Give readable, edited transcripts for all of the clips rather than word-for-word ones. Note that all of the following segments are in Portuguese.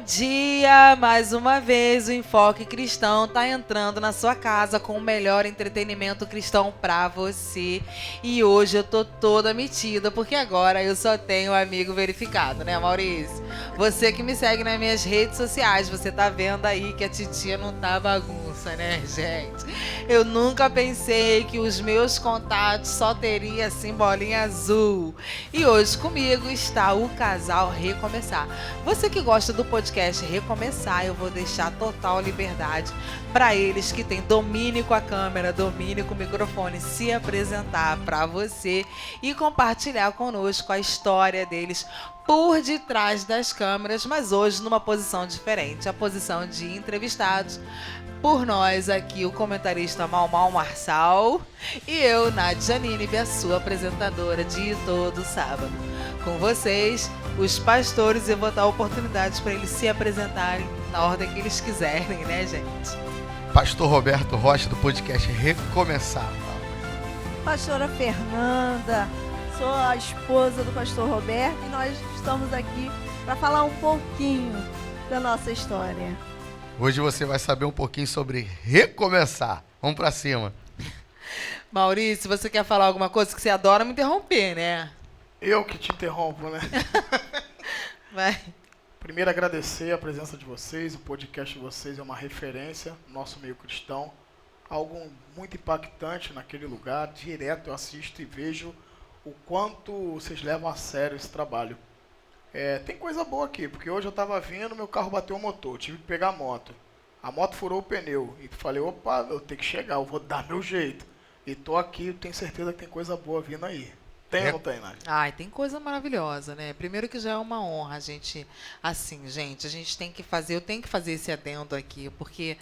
dia! Mais uma vez o Enfoque Cristão está entrando na sua casa com o melhor entretenimento cristão para você. E hoje eu tô toda metida, porque agora eu só tenho amigo verificado, né, Maurício? Você que me segue nas minhas redes sociais, você tá vendo aí que a titia não tá bagunça, né, gente? Eu nunca pensei que os meus contatos só teria assim bolinha azul. E hoje comigo está o casal Recomeçar. Você que gosta do podcast Recomeçar, eu vou deixar total liberdade para eles que têm domínio com a câmera, domínio com o microfone, se apresentar para você e compartilhar conosco a história deles por detrás das câmeras, mas hoje numa posição diferente, a posição de entrevistados por nós aqui, o comentarista Mal Marçal e eu, Nádia Nínive, a sua apresentadora de todo sábado. Com vocês, os pastores, eu vou dar oportunidades para eles se apresentarem na ordem que eles quiserem, né, gente? Pastor Roberto Rocha, do podcast Recomeçar. Pastora Fernanda, sou a esposa do pastor Roberto e nós estamos aqui para falar um pouquinho da nossa história. Hoje você vai saber um pouquinho sobre recomeçar. Vamos para cima. Maurício, você quer falar alguma coisa que você adora me interromper, né? Eu que te interrompo, né? Vai. Primeiro, agradecer a presença de vocês. O podcast de vocês é uma referência no nosso meio cristão. Algo muito impactante naquele lugar. Direto eu assisto e vejo o quanto vocês levam a sério esse trabalho. Tem coisa boa aqui, porque hoje eu estava vindo, meu carro bateu o motor, tive que pegar a moto. A moto furou o pneu e falei, opa, eu tenho que chegar, eu vou dar meu jeito. E tô aqui, tenho certeza que tem coisa boa vindo aí. Tem ou não tem, Nádia? Ai, tem coisa maravilhosa, né? Primeiro que já é uma honra a gente, assim, gente, a gente tem que fazer, eu tenho que fazer esse adendo aqui, porque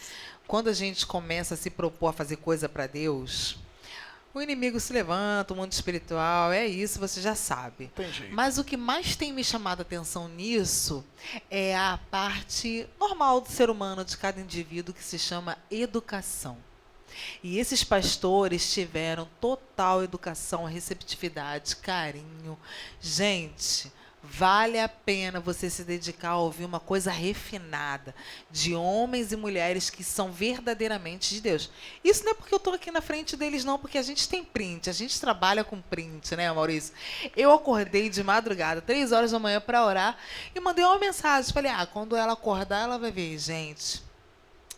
quando a gente começa a se propor a fazer coisa para Deus, o inimigo se levanta, o mundo espiritual, é isso, você já sabe. Tem jeito. Mas o que mais tem me chamado a atenção nisso é a parte normal do ser humano, de cada indivíduo, que se chama educação. E esses pastores tiveram total educação, receptividade, carinho. Gente, vale a pena você se dedicar a ouvir uma coisa refinada de homens e mulheres que são verdadeiramente de Deus. Isso não é porque eu estou aqui na frente deles, não, porque a gente tem print, a gente trabalha com print, né, Maurício? Eu acordei de madrugada, 3 horas da manhã, para orar e mandei uma mensagem. Falei, quando ela acordar, ela vai ver. Gente,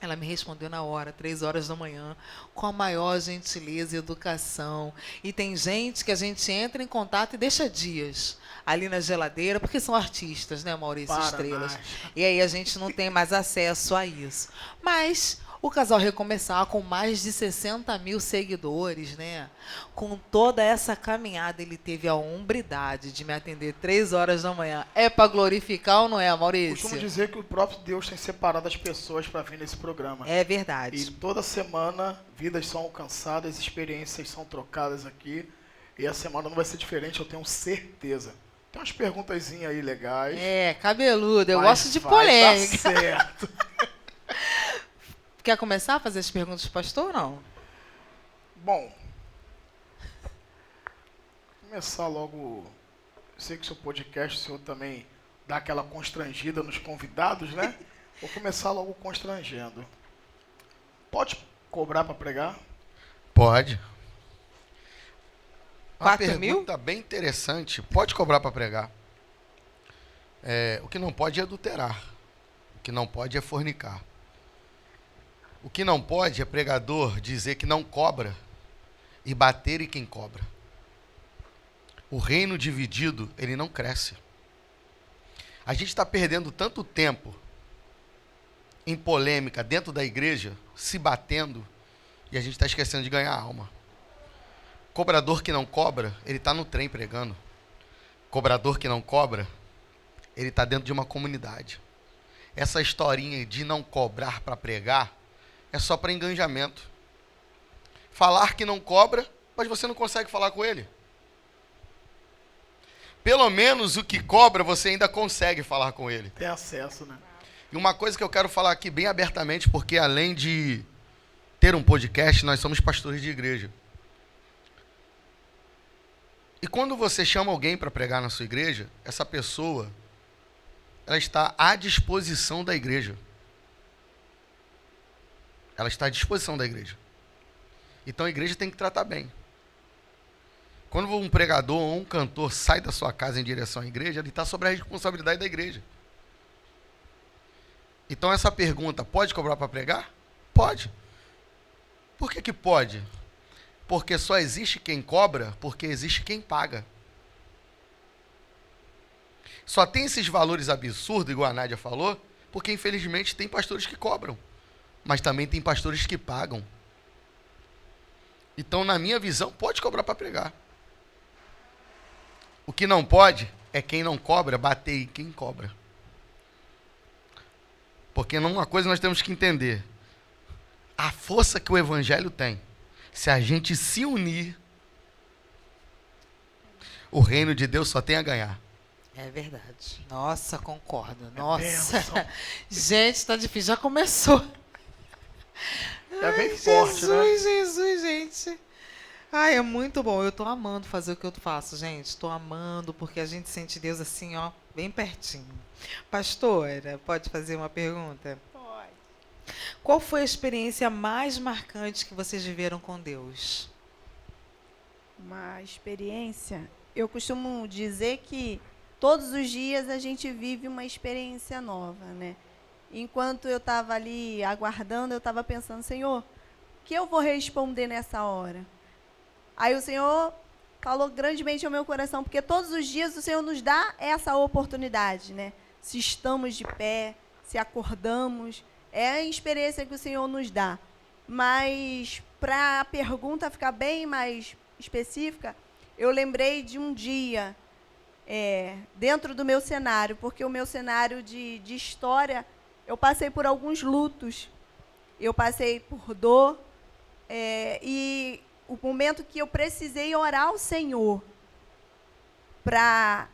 ela me respondeu na hora, 3 horas da manhã, com a maior gentileza e educação. E tem gente que a gente entra em contato e deixa dias ali na geladeira, porque são artistas, né, Maurício? Estrelas. E aí a gente não tem mais acesso a isso. Mas o casal Recomeçar, com mais de 60 mil seguidores, né? Com toda essa caminhada, ele teve a hombridade de me atender 3 horas da manhã. É para glorificar ou não é, Maurício? Costumo dizer que o próprio Deus tem separado as pessoas para vir nesse programa. É verdade. E toda semana, vidas são alcançadas, experiências são trocadas aqui. E a semana não vai ser diferente, eu tenho certeza. Tem umas perguntazinhas aí legais. Cabeludo. Eu mas gosto de vai polêmica. dar certo. Quer começar a fazer as perguntas do pastor ou não? Bom, começar logo. Eu sei que o seu podcast, o senhor também dá aquela constrangida nos convidados, né? Vou começar logo constrangendo. Pode cobrar para pregar? Pode. Uma 4 mil? pergunta bem interessante. Pode cobrar para pregar. O que não pode é adulterar. O que não pode é fornicar. O que não pode é pregador dizer que não cobra e bater em quem cobra. O reino dividido, ele não cresce. A gente está perdendo tanto tempo em polêmica dentro da igreja, se batendo, e a gente está esquecendo de ganhar alma. Cobrador que não cobra, ele está no trem pregando. Cobrador que não cobra, ele está dentro de uma comunidade. Essa historinha de não cobrar para pregar é só para engajamento. Falar que não cobra, mas você não consegue falar com ele. Pelo menos o que cobra, você ainda consegue falar com ele. Tem acesso, né? E uma coisa que eu quero falar aqui bem abertamente, porque além de ter um podcast, nós somos pastores de igreja. E quando você chama alguém para pregar na sua igreja, essa pessoa, ela está à disposição da igreja. Ela está à disposição da igreja. Então a igreja tem que tratar bem. Quando um pregador ou um cantor sai da sua casa em direção à igreja, ele está sob a responsabilidade da igreja. Então essa pergunta, pode cobrar para pregar? Pode. Por que pode? Porque só existe quem cobra, porque existe quem paga. Só tem esses valores absurdos, igual a Nádia falou, porque infelizmente tem pastores que cobram, mas também tem pastores que pagam. Então, na minha visão, pode cobrar para pregar. O que não pode é quem não cobra bater em quem cobra. Porque uma coisa nós temos que entender, a força que o evangelho tem, se a gente se unir, o reino de Deus só tem a ganhar. É verdade. Nossa, concordo. Nossa. bênção. Gente, tá difícil. Já começou. Já vem Ai, forte, né? Jesus, gente. Ai, é muito bom. Eu tô amando fazer o que eu faço, gente. Tô amando, porque a gente sente Deus assim, ó, bem pertinho. Pastora, pode fazer uma pergunta? Pode. Qual foi a experiência mais marcante que vocês viveram com Deus? Uma experiência. Eu costumo dizer que todos os dias a gente vive uma experiência nova, né? Enquanto eu estava ali aguardando, eu estava pensando, Senhor, o que eu vou responder nessa hora? Aí o Senhor falou grandemente ao meu coração, porque todos os dias o Senhor nos dá essa oportunidade, né? Se estamos de pé, se acordamos, é a experiência que o Senhor nos dá. Mas, para a pergunta ficar bem mais específica, eu lembrei de um dia, dentro do meu cenário, porque o meu cenário de história, eu passei por alguns lutos, eu passei por dor, e o momento que eu precisei orar ao Senhor para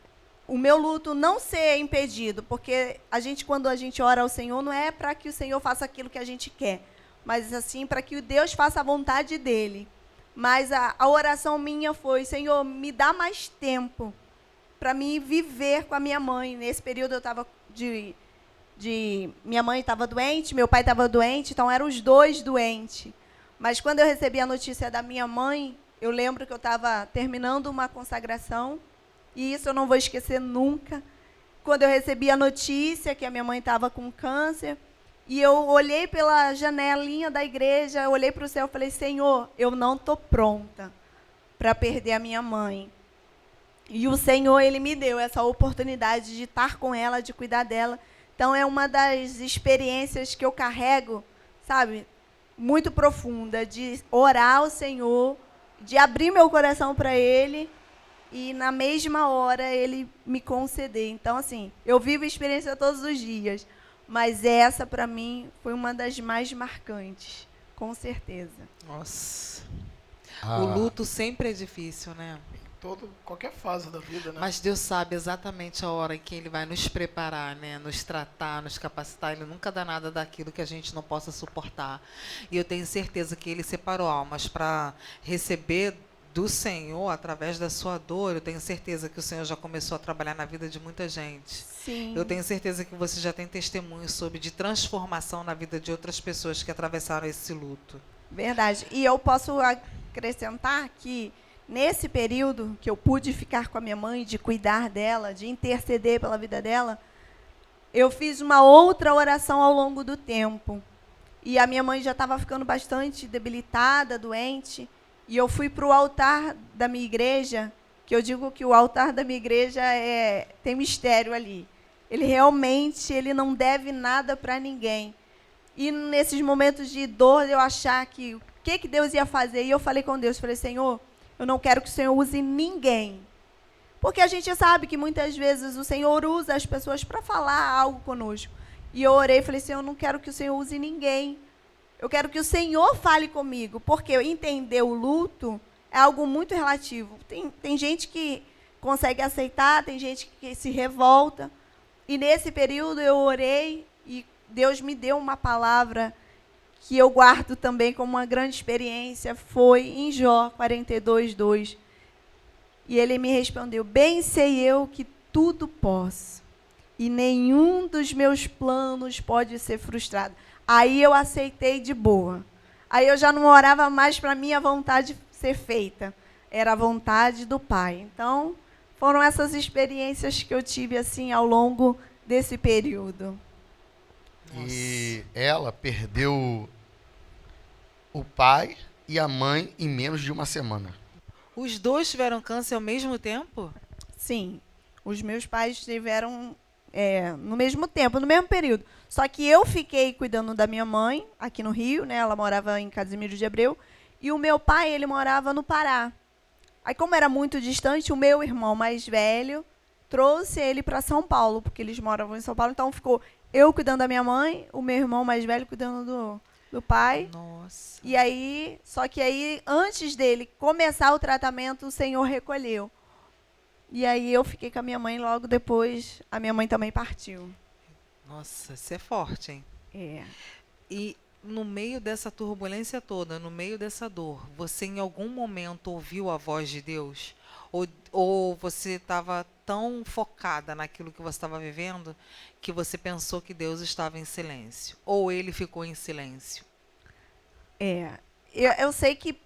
o meu luto não ser impedido, porque quando a gente ora ao Senhor, não é para que o Senhor faça aquilo que a gente quer, mas assim para que Deus faça a vontade dele. Mas a oração minha foi, Senhor, me dá mais tempo para mim viver com a minha mãe. Nesse período eu estava minha mãe estava doente, meu pai estava doente, então eram os dois doentes. Mas quando eu recebi a notícia da minha mãe, eu lembro que eu estava terminando uma consagração, e isso eu não vou esquecer nunca. Quando eu recebi a notícia que a minha mãe estava com câncer, e eu olhei pela janelinha da igreja, eu olhei para o céu e falei, Senhor, eu não estou pronta para perder a minha mãe. E o Senhor, Ele me deu essa oportunidade de estar com ela, de cuidar dela. Então, é uma das experiências que eu carrego, sabe, muito profunda, de orar ao Senhor, de abrir meu coração para Ele e, na mesma hora, Ele me conceder. Então, assim, eu vivo a experiência todos os dias, mas essa, para mim, foi uma das mais marcantes, com certeza. Nossa. O luto sempre é difícil, né? Qualquer fase da vida, né? Mas Deus sabe exatamente a hora em que Ele vai nos preparar, né? Nos tratar, nos capacitar. Ele nunca dá nada daquilo que a gente não possa suportar. E eu tenho certeza que Ele separou almas para receber do Senhor, através da sua dor. Eu tenho certeza que o Senhor já começou a trabalhar na vida de muita gente. Sim. Eu tenho certeza que você já tem testemunhos sobre de transformação na vida de outras pessoas que atravessaram esse luto. Verdade. E eu posso acrescentar que, nesse período que eu pude ficar com a minha mãe, de cuidar dela, de interceder pela vida dela, eu fiz uma outra oração ao longo do tempo. E a minha mãe já estava ficando bastante debilitada, doente, e eu fui para o altar da minha igreja, que eu digo que o altar da minha igreja tem mistério ali. Ele realmente não deve nada para ninguém. E nesses momentos de dor, eu achar que o que Deus ia fazer, e eu falei com Deus, falei, Senhor, eu não quero que o Senhor use ninguém. Porque a gente sabe que muitas vezes o Senhor usa as pessoas para falar algo conosco. E eu orei e falei, Senhor, eu não quero que o Senhor use ninguém. Eu quero que o Senhor fale comigo. Porque entender o luto é algo muito relativo. Tem gente que consegue aceitar, tem gente que se revolta. E nesse período eu orei e Deus me deu uma palavra que eu guardo também como uma grande experiência, foi em Jó 42:2. E ele me respondeu, bem sei eu que tudo posso, e nenhum dos meus planos pode ser frustrado. Aí eu aceitei de boa. Aí eu já não orava mais para a minha vontade ser feita. Era a vontade do Pai. Então, foram essas experiências que eu tive assim ao longo desse período. E ela perdeu o pai e a mãe em menos de uma semana. Os dois tiveram câncer ao mesmo tempo? Sim, os meus pais tiveram no mesmo tempo, no mesmo período. Só que eu fiquei cuidando da minha mãe, aqui no Rio, né? Ela morava em Casimiro de Abreu, e o meu pai, ele morava no Pará. Aí, como era muito distante, o meu irmão mais velho trouxe ele para São Paulo, porque eles moravam em São Paulo, então ficou eu cuidando da minha mãe, o meu irmão mais velho cuidando do pai. Nossa. E aí, só que aí, antes dele começar o tratamento, o Senhor recolheu. E aí eu fiquei com a minha mãe, logo depois a minha mãe também partiu. Nossa, isso é forte, hein? É. E no meio dessa turbulência toda, no meio dessa dor, você em algum momento ouviu a voz de Deus? Ou você estava tão focada naquilo que você estava vivendo que você pensou que Deus estava em silêncio? Ou ele ficou em silêncio? Eu sei que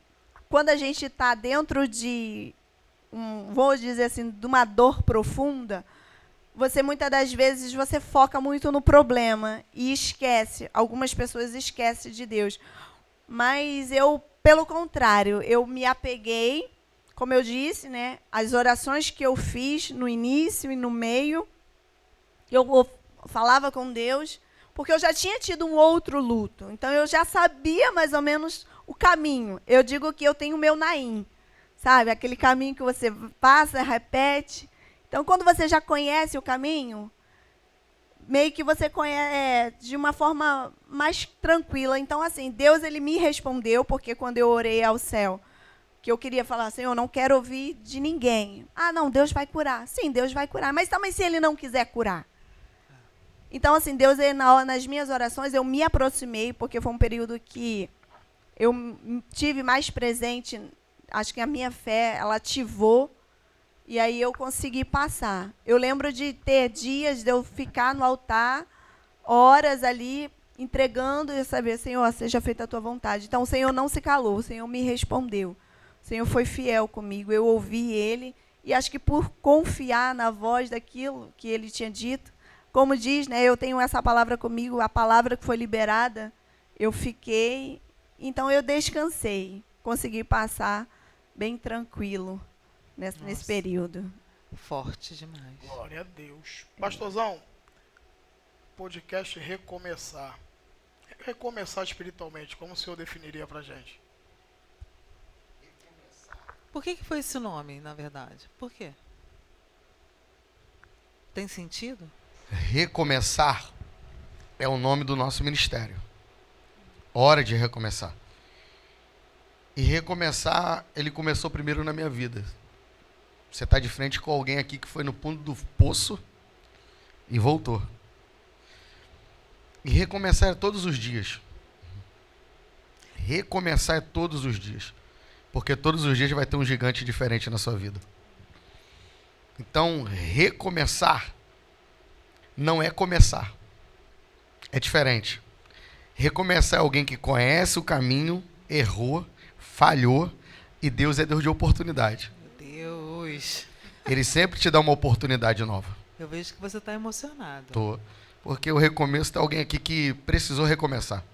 quando a gente está dentro de, vou dizer assim, de uma dor profunda, você muitas das vezes você foca muito no problema e esquece. Algumas pessoas esquecem de Deus. Mas eu, pelo contrário, eu me apeguei, como eu disse, né, as orações que eu fiz no início e no meio, eu falava com Deus, porque eu já tinha tido um outro luto. Então, eu já sabia mais ou menos o caminho. Eu digo que eu tenho o meu Naim, sabe? Aquele caminho que você passa, repete. Então, quando você já conhece o caminho, meio que você conhece de uma forma mais tranquila. Então, assim, Deus ele me respondeu, porque quando eu orei ao céu, que eu queria falar, Senhor, não quero ouvir de ninguém. Ah, não, Deus vai curar. Sim, Deus vai curar. Mas também se ele não quiser curar? Então, assim, Deus, nas minhas orações, eu me aproximei, porque foi um período que eu tive mais presente, acho que a minha fé, ela ativou, e aí eu consegui passar. Eu lembro de ter dias de eu ficar no altar, horas ali, entregando e saber, Senhor, seja feita a tua vontade. Então, o Senhor não se calou, o Senhor me respondeu. O Senhor foi fiel comigo, eu ouvi ele, e acho que por confiar na voz daquilo que ele tinha dito, como diz, né, eu tenho essa palavra comigo, a palavra que foi liberada, eu fiquei, então eu descansei, consegui passar bem tranquilo nesse período. Forte demais. Glória a Deus. Pastorzão, podcast Recomeçar. Recomeçar espiritualmente, como o senhor definiria pra gente? Por que foi esse nome, na verdade? Por quê? Tem sentido? Recomeçar é o nome do nosso ministério. Hora de recomeçar. E recomeçar, ele começou primeiro na minha vida. Você está de frente com alguém aqui que foi no fundo do poço e voltou. E recomeçar é todos os dias. Recomeçar é todos os dias. Porque todos os dias vai ter um gigante diferente na sua vida. Então, recomeçar não é começar. É diferente. Recomeçar é alguém que conhece o caminho, errou, falhou, e Deus é Deus de oportunidade. Meu Deus. Ele sempre te dá uma oportunidade nova. Eu vejo que você está emocionado. Tô. Porque o recomeço tem alguém aqui que precisou recomeçar.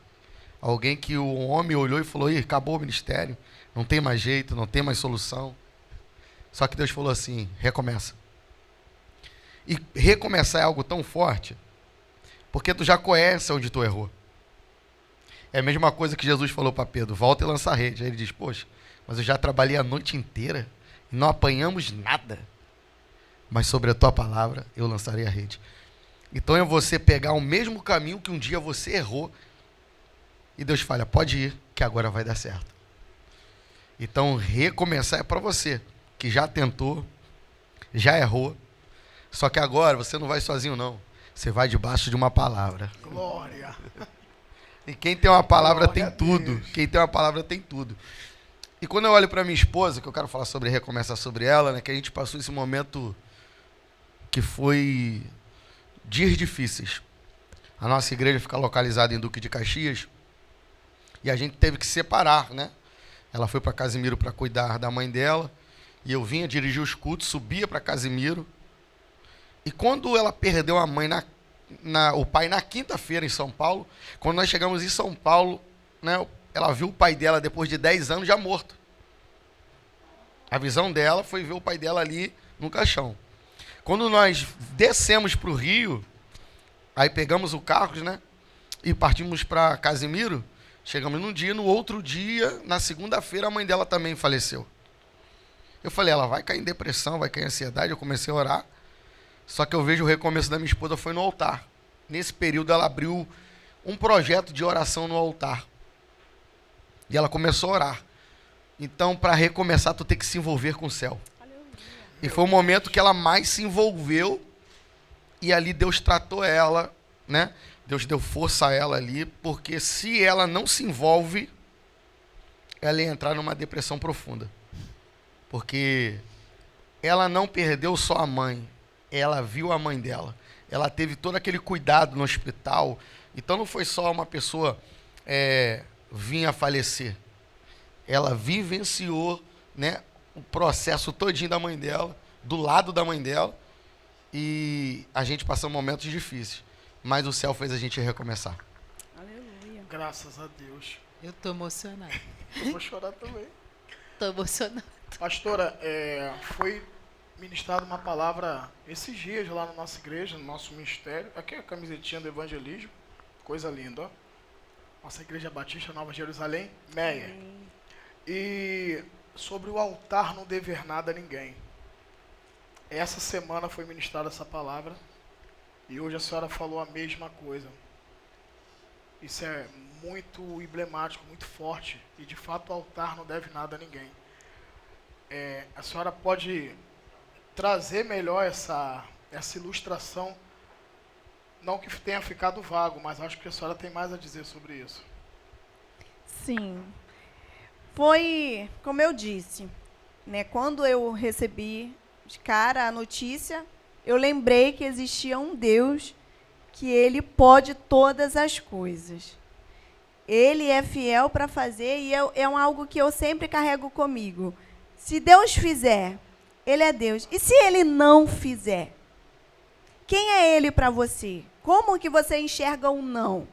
Alguém que o homem olhou e falou, acabou o ministério, não tem mais jeito, não tem mais solução. Só que Deus falou assim, recomeça. E recomeçar é algo tão forte, porque tu já conhece onde tu errou. É a mesma coisa que Jesus falou para Pedro, volta e lança a rede. Aí ele diz, poxa, mas eu já trabalhei a noite inteira e não apanhamos nada. Mas sobre a tua palavra eu lançarei a rede. Então é você pegar o mesmo caminho que um dia você errou e Deus fala, pode ir, que agora vai dar certo. Então recomeçar é para você, que já tentou, já errou, só que agora você não vai sozinho não, você vai debaixo de uma palavra. Glória. E quem tem uma palavra Glória tem tudo, quem tem uma palavra tem tudo. E quando eu olho para minha esposa, que eu quero falar sobre recomeçar sobre ela, né, que a gente passou esse momento que foi dias difíceis. A nossa igreja fica localizada em Duque de Caxias e a gente teve que separar, né? Ela foi para Casimiro para cuidar da mãe dela e eu vinha dirigir os cultos, subia para Casimiro. E quando ela perdeu a mãe, o pai na quinta-feira em São Paulo, quando nós chegamos em São Paulo, né, ela viu o pai dela depois de 10 anos já morto. A visão dela foi ver o pai dela ali no caixão. Quando nós descemos para o Rio, aí pegamos o carro, né, e partimos para Casimiro, chegamos num dia, no outro dia, na segunda-feira, a mãe dela também faleceu. Eu falei, ela vai cair em depressão, vai cair em ansiedade. Eu comecei a orar. Só que eu vejo o recomeço da minha esposa foi no altar. Nesse período ela abriu um projeto de oração no altar. E ela começou a orar. Então, para recomeçar, tu tem que se envolver com o céu. E foi o momento que ela mais se envolveu. E ali Deus tratou ela, né? Deus deu força a ela ali, porque se ela não se envolve, ela ia entrar numa depressão profunda. Porque ela não perdeu só a mãe, ela viu a mãe dela. Ela teve todo aquele cuidado no hospital. Então não foi só uma pessoa vir a falecer. Ela vivenciou, né, o processo todinho da mãe dela, do lado da mãe dela. E a gente passou momentos difíceis. Mas o céu fez a gente recomeçar. Aleluia. Graças a Deus. Eu tô emocionada. Eu vou chorar também. Tô emocionada. Pastora, foi ministrada uma palavra esses dias lá na nossa igreja, no nosso ministério. Aqui é a camisetinha do evangelismo. Coisa linda, ó. Nossa Igreja Batista Nova Jerusalém, Meia. E sobre o altar não dever nada a ninguém. Essa semana foi ministrada essa palavra. E hoje a senhora falou a mesma coisa. Isso é muito emblemático, muito forte. E de fato o altar não deve nada a ninguém. A senhora pode trazer melhor essa ilustração, não que tenha ficado vago, mas acho que a senhora tem mais a dizer sobre isso. Sim. Foi, como eu disse, né, quando eu recebi de cara a notícia, eu lembrei que existia um Deus que Ele pode todas as coisas. Ele é fiel para fazer e é algo que eu sempre carrego comigo. Se Deus fizer, Ele é Deus. E se Ele não fizer? Quem é Ele para você? Como que você enxerga o não?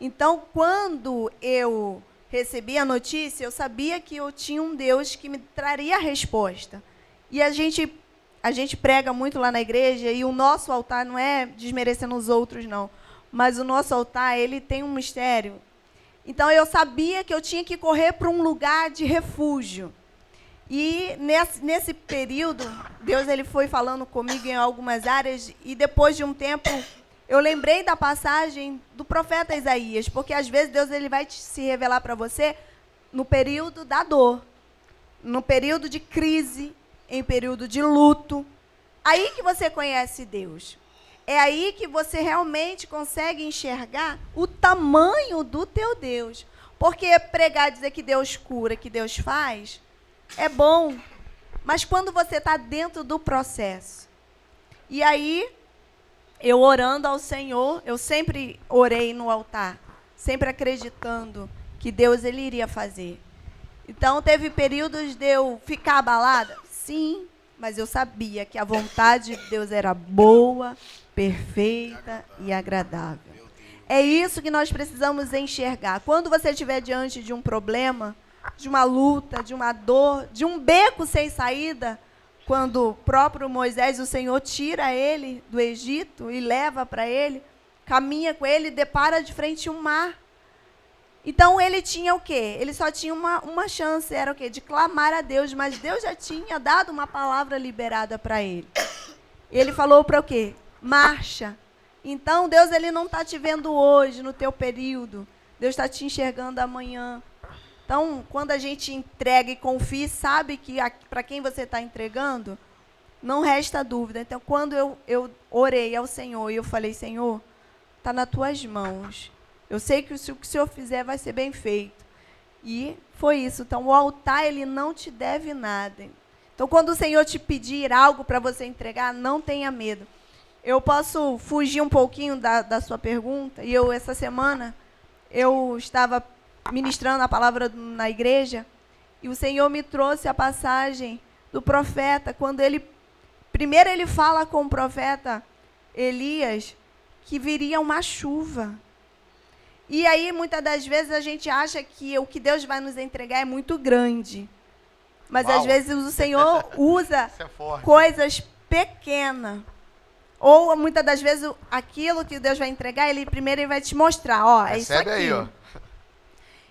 Então, quando eu recebi a notícia, eu sabia que eu tinha um Deus que me traria a resposta. E a gente prega muito lá na igreja, e o nosso altar não é desmerecendo os outros, não. Mas o nosso altar, ele tem um mistério. Então, eu sabia que eu tinha que correr para um lugar de refúgio. E nesse período, Deus ele foi falando comigo em algumas áreas, e depois de um tempo, eu lembrei da passagem do profeta Isaías, porque às vezes Deus ele vai se revelar para você no período da dor, no período de crise, em período de luto. Aí que você conhece Deus. É aí que você realmente consegue enxergar o tamanho do teu Deus. Porque pregar, dizer que Deus cura, que Deus faz, é bom. Mas quando você está dentro do processo. E aí, eu orando ao Senhor, eu sempre orei no altar, sempre acreditando que Deus ele iria fazer. Então, teve períodos de eu ficar abalada? Sim, mas eu sabia que a vontade de Deus era boa, perfeita e agradável. É isso que nós precisamos enxergar. Quando você estiver diante de um problema, de uma luta, de uma dor, de um beco sem saída, quando o próprio Moisés, o Senhor, tira ele do Egito e leva para ele, caminha com ele e depara de frente um mar. Então, ele tinha o quê? Ele só tinha uma chance, era o quê? De clamar a Deus, mas Deus já tinha dado uma palavra liberada para ele. Ele falou para o quê? Marcha. Então, Deus ele não está te vendo hoje, no teu período. Deus está te enxergando amanhã. Então, quando a gente entrega e confia, sabe que para quem você está entregando, não resta dúvida. Então, quando eu orei ao Senhor e eu falei, Senhor, está nas tuas mãos. Eu sei que se o que o Senhor fizer vai ser bem feito. E foi isso. Então, o altar, ele não te deve nada. Então, quando o Senhor te pedir algo para você entregar, não tenha medo. eu posso fugir um pouquinho da sua pergunta. E essa semana, eu estava ministrando a palavra na igreja, e o Senhor me trouxe a passagem do profeta, quando primeiro ele fala com o profeta Elias, que viria uma chuva. E aí, muitas das vezes, a gente acha que o que Deus vai nos entregar é muito grande. Mas, Uau. às vezes, o Senhor usa Isso é forte. coisas pequenas. Ou, muitas das vezes, aquilo que Deus vai entregar, primeiro ele vai te mostrar. Ó, é isso aqui. Recebe aí, ó.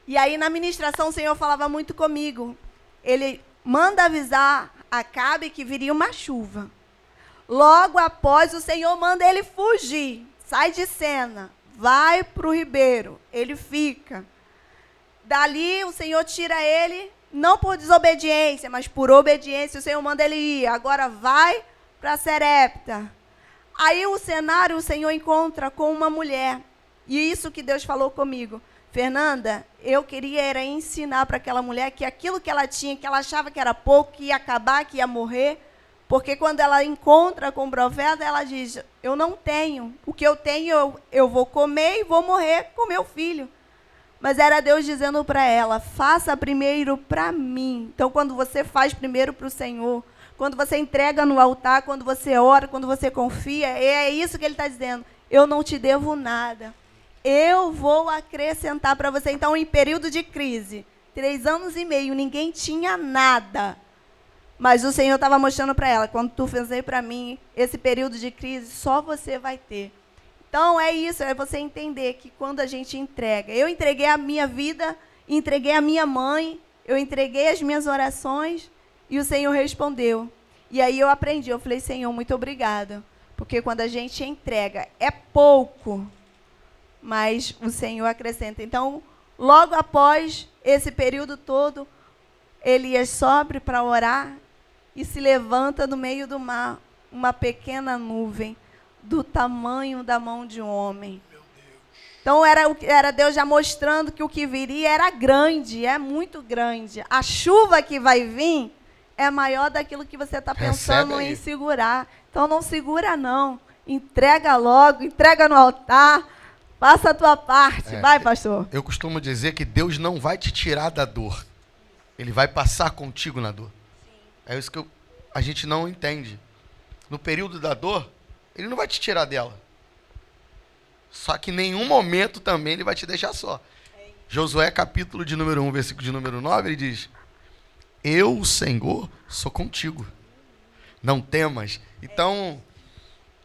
E aí, na ministração, o Senhor falava muito comigo. Ele manda avisar Acabe que viria uma chuva. Logo após, o Senhor manda ele fugir. Sai de cena. Vai para o ribeiro. Ele fica. Dali, o Senhor tira ele, não por desobediência, mas por obediência. O Senhor manda ele ir. Agora vai para Serepta. Aí, o cenário, o Senhor encontra com uma mulher. E isso que Deus falou comigo. Fernanda, eu queria era ensinar para aquela mulher que aquilo que ela tinha, que ela achava que era pouco, que ia acabar, que ia morrer, porque quando ela encontra com o profeta, ela diz, eu não tenho, o que eu tenho eu vou comer e vou morrer com meu filho. Mas era Deus dizendo para ela, faça primeiro para mim. Então, quando você faz primeiro para o Senhor, quando você entrega no altar, quando você ora, quando você confia, é isso que ele está dizendo, eu não te devo nada. Eu vou acrescentar para você. Então, em período de crise, 3 anos e meio, ninguém tinha nada. Mas o Senhor estava mostrando para ela, quando tu fez para mim, esse período de crise, só você vai ter. Então, é isso, é você entender que quando a gente entrega, eu entreguei a minha vida, entreguei a minha mãe, eu entreguei as minhas orações, e o Senhor respondeu. E aí eu aprendi, eu falei, Senhor, muito obrigada. Porque quando a gente entrega, é pouco, mas o Senhor acrescenta. Então, logo após esse período todo, Elias sobe para orar e se levanta no meio do mar uma pequena nuvem do tamanho da mão de um homem. Então, era Deus já mostrando que o que viria era grande, é muito grande. A chuva que vai vir é maior daquilo que você está pensando em segurar. Então, não segura, não. Entrega logo, entrega no altar. Faça a tua parte. Vai, pastor. Eu costumo dizer que Deus não vai te tirar da dor. Ele vai passar contigo na dor. Sim. É isso que a gente não entende. No período da dor, ele não vai te tirar dela. Só que em nenhum momento também ele vai te deixar só. Josué, capítulo de número 1, versículo de número 9, ele diz, eu, o Senhor, sou contigo. Não temas. Então,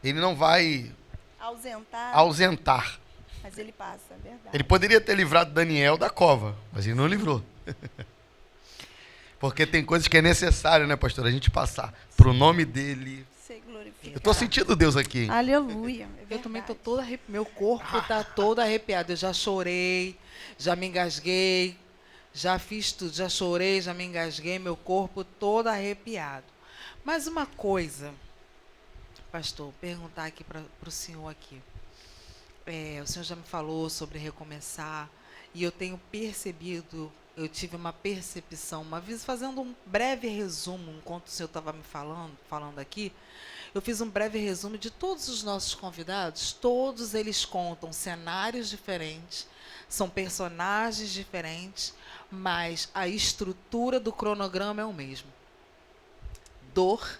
ele não vai ausentar. Mas ele passa, é verdade. Ele poderia ter livrado Daniel da cova, mas ele não livrou. Porque tem coisas que é necessário, né, pastor? A gente passar para o nome dele. Ser glorificado. Eu estou sentindo Deus aqui. Aleluia. É eu também estou toda arrepiada. Meu corpo está todo arrepiado. Eu já chorei, já me engasguei, já fiz tudo. Já chorei, já me engasguei, meu corpo todo arrepiado. Mas uma coisa, pastor, perguntar aqui para o senhor aqui. O senhor já me falou sobre recomeçar e eu tenho percebido, eu tive uma percepção, uma vez fazendo um breve resumo, enquanto o senhor estava me falando aqui, eu fiz um breve resumo de todos os nossos convidados, todos eles contam cenários diferentes, são personagens diferentes, mas a estrutura do cronograma é o mesmo. Dor,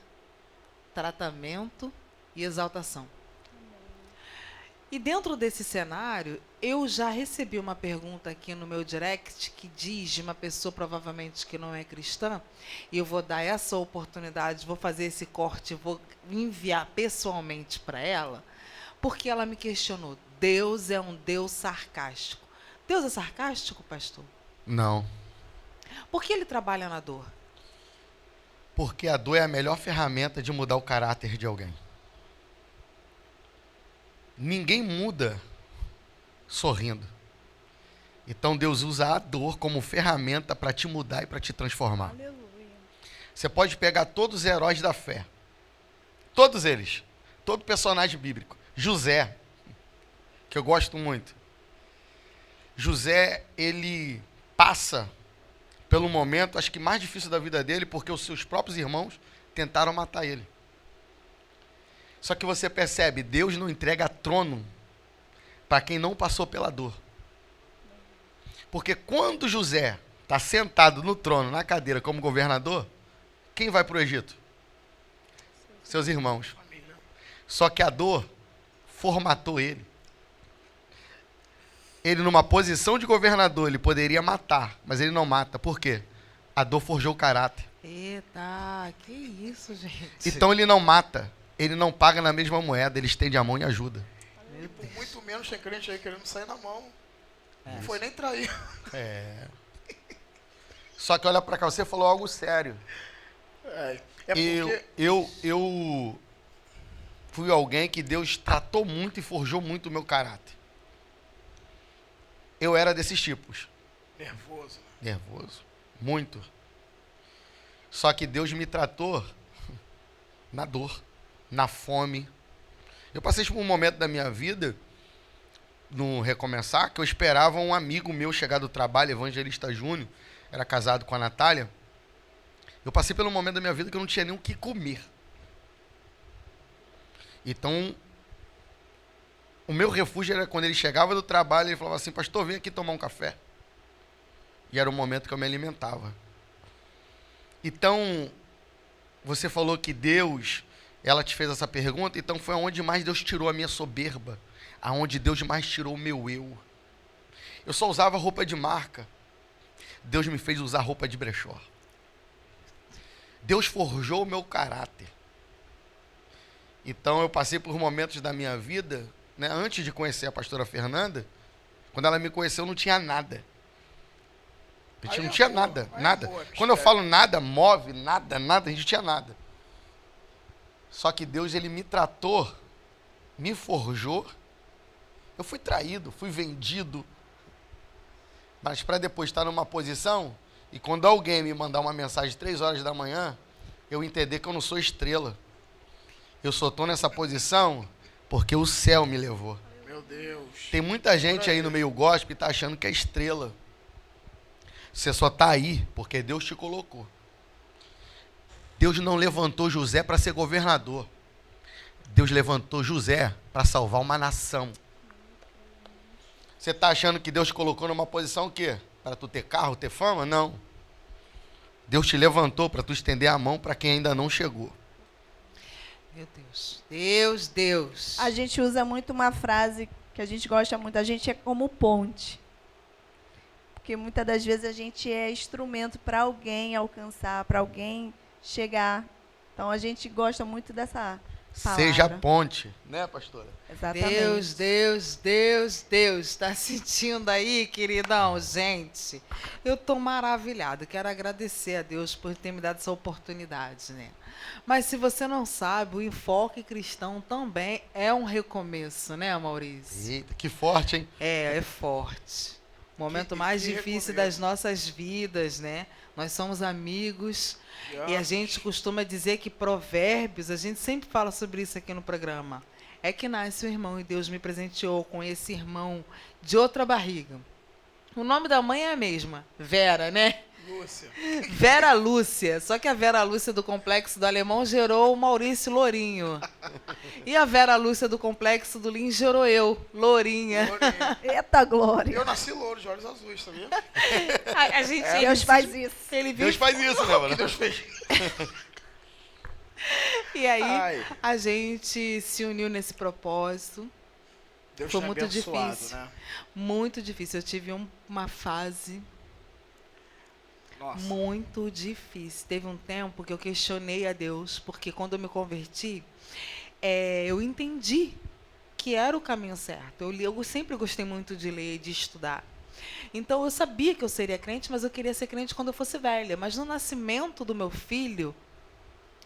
tratamento e exaltação. E dentro desse cenário, eu já recebi uma pergunta aqui no meu direct que diz de uma pessoa provavelmente que não é cristã, e eu vou dar essa oportunidade, vou fazer esse corte, vou enviar pessoalmente para ela, porque ela me questionou, Deus é um Deus sarcástico. Deus é sarcástico, pastor? Não. Por que ele trabalha na dor? Porque a dor é a melhor ferramenta de mudar o caráter de alguém. Ninguém muda sorrindo. Então Deus usa a dor como ferramenta para te mudar e para te transformar. Aleluia. Você pode pegar todos os heróis da fé. Todos eles. Todo personagem bíblico. José, que eu gosto muito. José, ele passa pelo momento, acho que mais difícil da vida dele, porque os seus próprios irmãos tentaram matar ele. Só que você percebe, Deus não entrega trono para quem não passou pela dor. Porque quando José está sentado no trono, na cadeira, como governador, quem vai para o Egito? Seus irmãos. Família. Só que a dor formatou ele. Ele, numa posição de governador, ele poderia matar, mas ele não mata. Por quê? A dor forjou o caráter. Eita, que isso, gente. Então ele não mata, ele não paga na mesma moeda, ele estende a mão e ajuda. E por muito menos tem crente aí querendo sair na mão. É. Não foi nem trair. Só que olha pra cá, você falou algo sério. É porque... Eu fui alguém que Deus tratou muito e forjou muito o meu caráter. Eu era desses tipos. Nervoso. Nervoso. Muito. Só que Deus me tratou na dor, na fome. Eu passei por um momento da minha vida, no Recomeçar, que eu esperava um amigo meu chegar do trabalho, Evangelista Júnior, era casado com a Natália. Eu passei pelo momento da minha vida que eu não tinha nem o que comer. Então, o meu refúgio era quando ele chegava do trabalho, ele falava assim, pastor, vem aqui tomar um café. E era o momento que eu me alimentava. Então, você falou que Deus, ela te fez essa pergunta, então foi aonde mais Deus tirou a minha soberba, aonde Deus mais tirou o meu eu. Eu só usava roupa de marca. Deus me fez usar roupa de brechó. Deus forjou o meu caráter. Então eu passei por momentos da minha vida, né, antes de conhecer a pastora Fernanda, quando ela me conheceu, eu não tinha nada. A gente não tinha nada, nada. Quando eu falo nada, move, nada, a gente não tinha nada. Só que Deus, ele me tratou, me forjou. Eu fui traído, fui vendido. Mas para depois estar numa posição, e quando alguém me mandar uma mensagem 3 horas da manhã, eu entender que eu não sou estrela. Eu só estou nessa posição porque o céu me levou. Meu Deus. Tem muita gente aí no meio gospel que está achando que é estrela. Você só está aí porque Deus te colocou. Deus não levantou José para ser governador. Deus levantou José para salvar uma nação. Você está achando que Deus te colocou numa posição o quê? Para tu ter carro, ter fama? Não. Deus te levantou para tu estender a mão para quem ainda não chegou. Meu Deus. Deus. A gente usa muito uma frase que a gente gosta muito, a gente é como ponte. Porque muitas das vezes a gente é instrumento para alguém alcançar, para alguém chegar. Então a gente gosta muito dessa palavra. Seja a ponte, né, pastora? Exatamente. Deus. Está sentindo aí, queridão? Gente, eu estou maravilhada. Quero agradecer a Deus por ter me dado essa oportunidade, né? Mas se você não sabe, o enfoque cristão também é um recomeço, né, Maurício? Eita, que forte, hein? É forte. O momento mais difícil das nossas vidas, né? Nós somos amigos e a gente costuma dizer que provérbios, a gente sempre fala sobre isso aqui no programa. É que nasce um irmão e Deus me presenteou com esse irmão de outra barriga. O nome da mãe é a mesma, Vera, né? Lúcia. Vera Lúcia. Só que a Vera Lúcia do Complexo do Alemão gerou o Maurício Lourinho. E a Vera Lúcia do Complexo do Lins gerou eu, Lourinha. Lourinha. Eita glória. Eu nasci louro, de olhos azuis, sabia? A gente, Deus faz isso. Ele viu Deus faz isso, né, mano? Deus fez. E aí, Ai. a gente se uniu nesse propósito. Deus Foi tem muito abençoado, difícil. né? Muito difícil. Eu tive uma fase Nossa. muito difícil. Teve um tempo que eu questionei a Deus, porque quando eu me converti, eu entendi que era o caminho certo. Eu sempre gostei muito de ler e de estudar. Então, eu sabia que eu seria crente, mas eu queria ser crente quando eu fosse velha. Mas no nascimento do meu filho,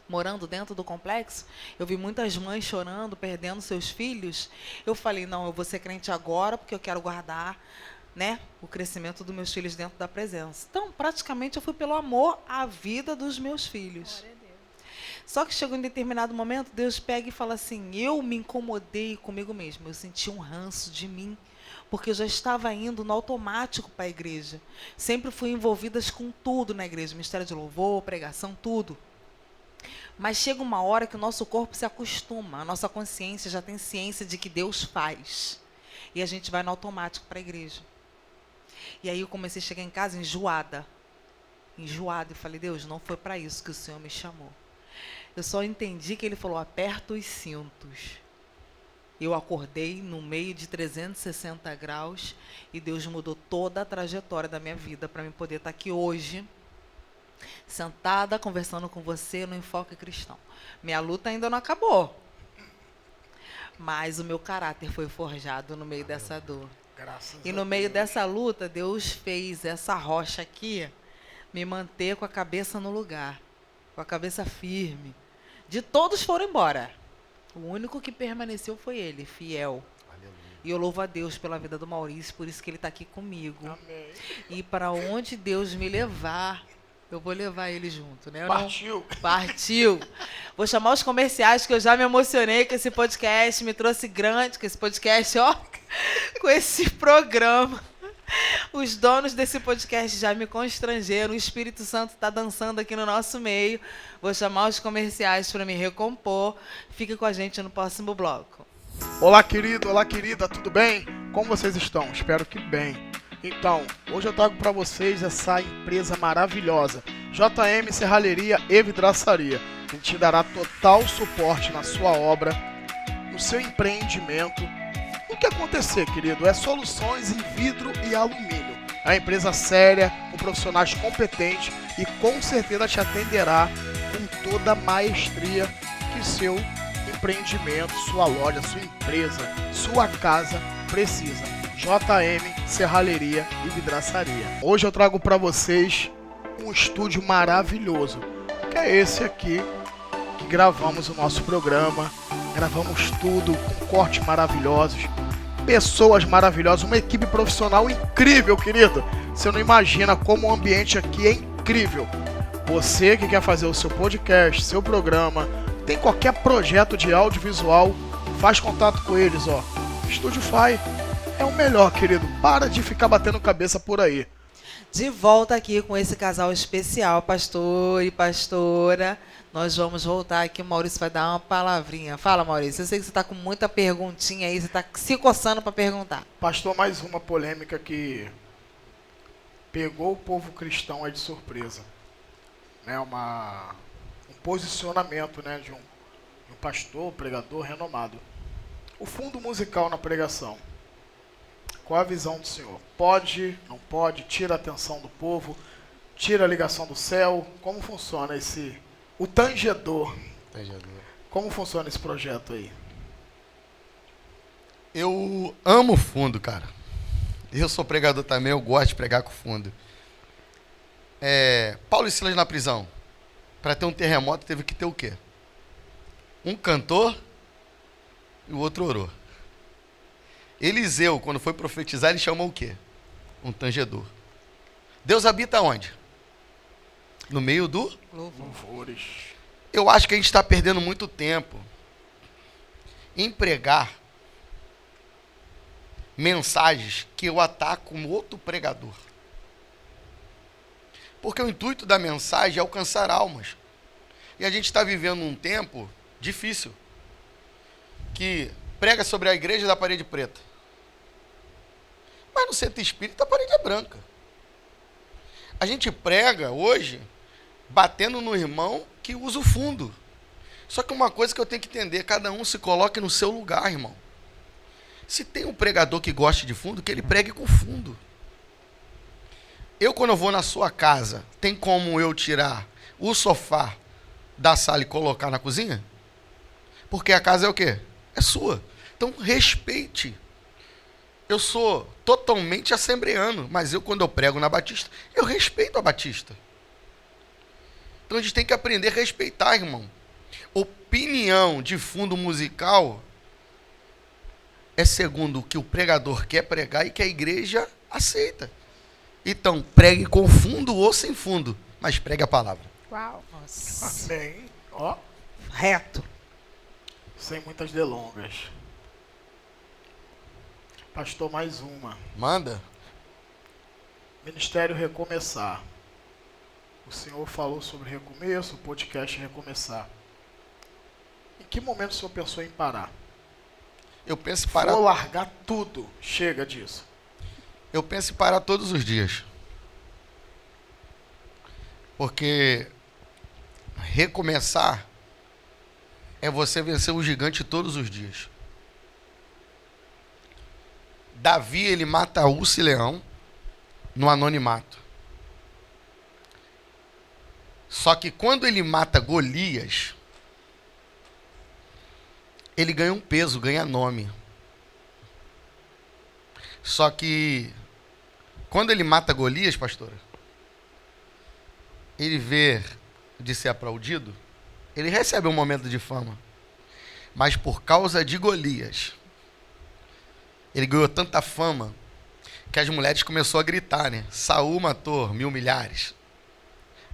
morando dentro do complexo, eu vi muitas mães chorando, perdendo seus filhos. Eu falei, não, eu vou ser crente agora, porque eu quero guardar, né, o crescimento dos meus filhos dentro da presença. Então, praticamente, eu fui pelo amor à vida dos meus filhos. Só que chegou em determinado momento, Deus pega e fala assim, eu me incomodei comigo mesmo, eu senti um ranço de mim, porque eu já estava indo no automático para a igreja. Sempre fui envolvida com tudo na igreja, ministério de louvor, pregação, tudo. Mas chega uma hora que o nosso corpo se acostuma, a nossa consciência já tem ciência de que Deus faz. E a gente vai no automático para a igreja. E aí eu comecei a chegar em casa enjoada. Enjoada. E falei, Deus, não foi para isso que o Senhor me chamou. Eu só entendi que Ele falou, aperta os cintos. Eu acordei no meio de 360 graus e Deus mudou toda a trajetória da minha vida para eu poder estar aqui hoje, sentada, conversando com você no Enfoque Cristão. Minha luta ainda não acabou, mas o meu caráter foi forjado no meio dessa dor. Graças E a no meio Deus. dessa luta, Deus fez essa rocha aqui me manter com a cabeça no lugar, com a cabeça firme. De todos foram embora. O único que permaneceu foi ele, fiel. Aleluia. E eu louvo a Deus pela vida do Maurício, por isso que ele está aqui comigo. Amém. E para onde Deus me levar, eu vou levar ele junto, né? Eu não- Partiu. Partiu. Vou chamar os comerciais, que eu já me emocionei com esse podcast, me trouxe grande com esse podcast, ó, com esse programa. Os donos desse podcast já me constrangeram, o Espírito Santo está dançando aqui no nosso meio. Vou chamar os comerciais para me recompor. Fique com a gente no próximo bloco. Olá, querido, olá, querida, tudo bem? Como vocês estão? Espero que bem. Então, hoje eu trago para vocês essa empresa maravilhosa, JM Serralheria e Vidraçaria. A gente dará total suporte na sua obra, no seu empreendimento. O que acontecer, querido, é soluções em vidro e alumínio. É uma empresa séria, com profissionais competentes e com certeza te atenderá com toda a maestria que seu empreendimento, sua loja, sua empresa, sua casa precisa. JM Serralheria e Vidraçaria. Hoje eu trago para vocês um estúdio maravilhoso, que é esse aqui, que gravamos o nosso programa. Gravamos tudo com cortes maravilhosos, pessoas maravilhosas, uma equipe profissional incrível, querido. Você não imagina como o ambiente aqui é incrível. Você que quer fazer o seu podcast, seu programa, tem qualquer projeto de audiovisual, faz contato com eles, ó. Estúdio Fai é o melhor, querido. Para de ficar batendo cabeça por aí. De volta aqui com esse casal especial, pastor e pastora. Nós vamos voltar aqui, o Maurício vai dar uma palavrinha. Fala, Maurício, eu sei que você está com muita perguntinha aí, você está se coçando para perguntar. Pastor, mais uma polêmica que pegou o povo cristão aí de surpresa. Né, um posicionamento, né, de um pastor, pregador renomado. O fundo musical na pregação. Qual a visão do senhor? Pode, não pode? Tira a atenção do povo? Tira a ligação do céu? Como funciona o tangedor? Como funciona esse projeto aí? Eu amo fundo, cara. Eu sou pregador também, eu gosto de pregar com fundo. Paulo e Silas na prisão. Para ter um terremoto teve que ter o quê? Um cantor e o outro orou. Eliseu, quando foi profetizar, ele chamou o quê? Um tangedor. Deus habita onde? No meio do... Louvores. Eu acho que a gente está perdendo muito tempo em pregar mensagens que eu ataco um outro pregador. Porque o intuito da mensagem é alcançar almas. E a gente está vivendo um tempo difícil, que prega sobre a igreja da parede preta. Mas no centro espírita a parede é branca. A gente prega hoje batendo no irmão que usa o fundo. Só que uma coisa que eu tenho que entender, cada um se coloque no seu lugar, irmão. Se tem um pregador que goste de fundo, que ele pregue com fundo. Eu, quando eu vou na sua casa, tem como eu tirar o sofá da sala e colocar na cozinha? Porque a casa é o quê? É sua. Então, respeite. Eu sou totalmente assembleano, mas quando eu prego na Batista, eu respeito a Batista. Então, a gente tem que aprender a respeitar, irmão. Opinião de fundo musical é segundo o que o pregador quer pregar e que a igreja aceita. Então, pregue com fundo ou sem fundo, mas pregue a palavra. Uau. Nossa. Amém. Ó, Reto. sem muitas delongas. Pastor, mais uma. Manda. Ministério Recomeçar. O senhor falou sobre recomeço, o podcast Recomeçar. Em que momento o senhor pensou em parar? Eu penso em parar. Vou largar tudo. Chega disso. Eu penso em parar todos os dias. Porque recomeçar é você vencer o gigante todos os dias. Davi, ele mata urso e leão no anonimato. Só que quando ele mata Golias, ele ganha um peso, ganha nome. Só que quando ele mata Golias, pastora, ele vê de ser aplaudido, ele recebe um momento de fama. Mas por causa de Golias, ele ganhou tanta fama que as mulheres começaram a gritar, né? Saul matou 1.000 milhares.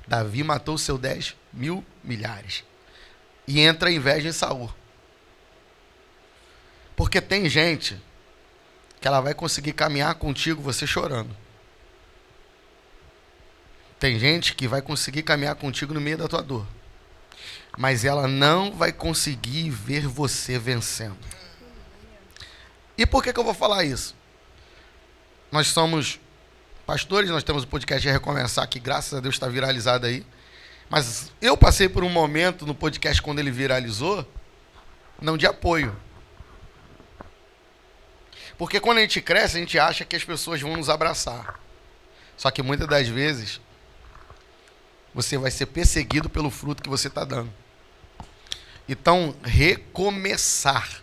Davi matou seu 10.000 milhares. E entra a inveja em Saul. Porque tem gente que ela vai conseguir caminhar contigo você chorando. Tem gente que vai conseguir caminhar contigo no meio da tua dor. Mas ela não vai conseguir ver você vencendo. E por que eu vou falar isso? Nós somos pastores, nós temos o podcast de Recomeçar, que graças a Deus está viralizado aí. Mas eu passei por um momento no podcast, quando ele viralizou, não de apoio. Porque quando a gente cresce, a gente acha que as pessoas vão nos abraçar. Só que muitas das vezes, você vai ser perseguido pelo fruto que você está dando. Então, recomeçar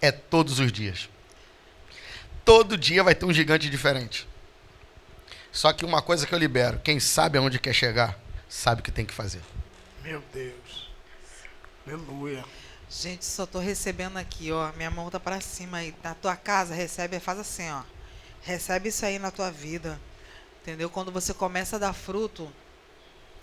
é todos os dias. Todo dia vai ter um gigante diferente. Só que uma coisa que eu libero, quem sabe aonde quer chegar, sabe o que tem que fazer. Meu Deus. Aleluia. Gente, só tô recebendo aqui, ó. Minha mão tá para cima aí. Na tua casa, recebe, faz assim, ó. Recebe isso aí na tua vida. Entendeu? Quando você começa a dar fruto,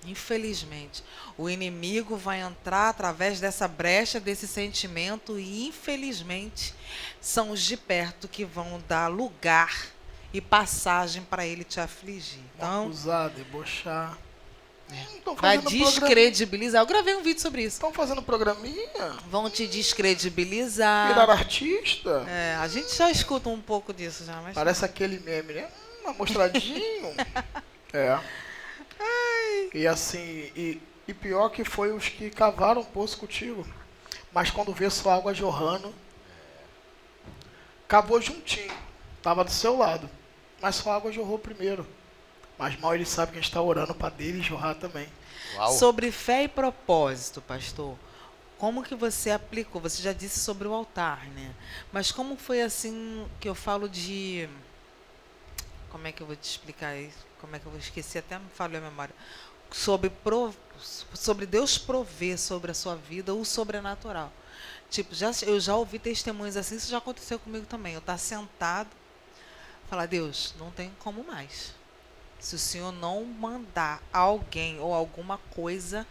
infelizmente, o inimigo vai entrar através dessa brecha, desse sentimento, e infelizmente são os de perto que vão dar lugar e passagem para ele te afligir. Então, Acusar, debochar. vai descredibilizar. Eu gravei um vídeo sobre isso. Estão fazendo programinha? Vão te descredibilizar. Virar artista? É, a gente já escuta um pouco disso já, mas Parece aquele meme, né? Amostradinho. É. E assim, e pior que foi os que cavaram o poço contigo. Mas quando vê sua água jorrando, cavou juntinho. Tava do seu lado. Mas sua água jorrou primeiro. Mas mal ele sabe que a gente está orando para dele jorrar também. Uau. sobre fé e propósito, pastor, como que você aplicou? Você já disse sobre o altar, né? Mas como foi assim que eu falo de... Como é que eu vou te explicar isso? Como é que eu vou esquecer? Até me falhou a memória. Sobre Deus prover sobre a sua vida o sobrenatural. Tipo, eu já ouvi testemunhos assim, isso já aconteceu comigo também. Eu estar sentado, falar, Deus, não tem como mais. Se o Senhor não mandar alguém ou alguma coisa,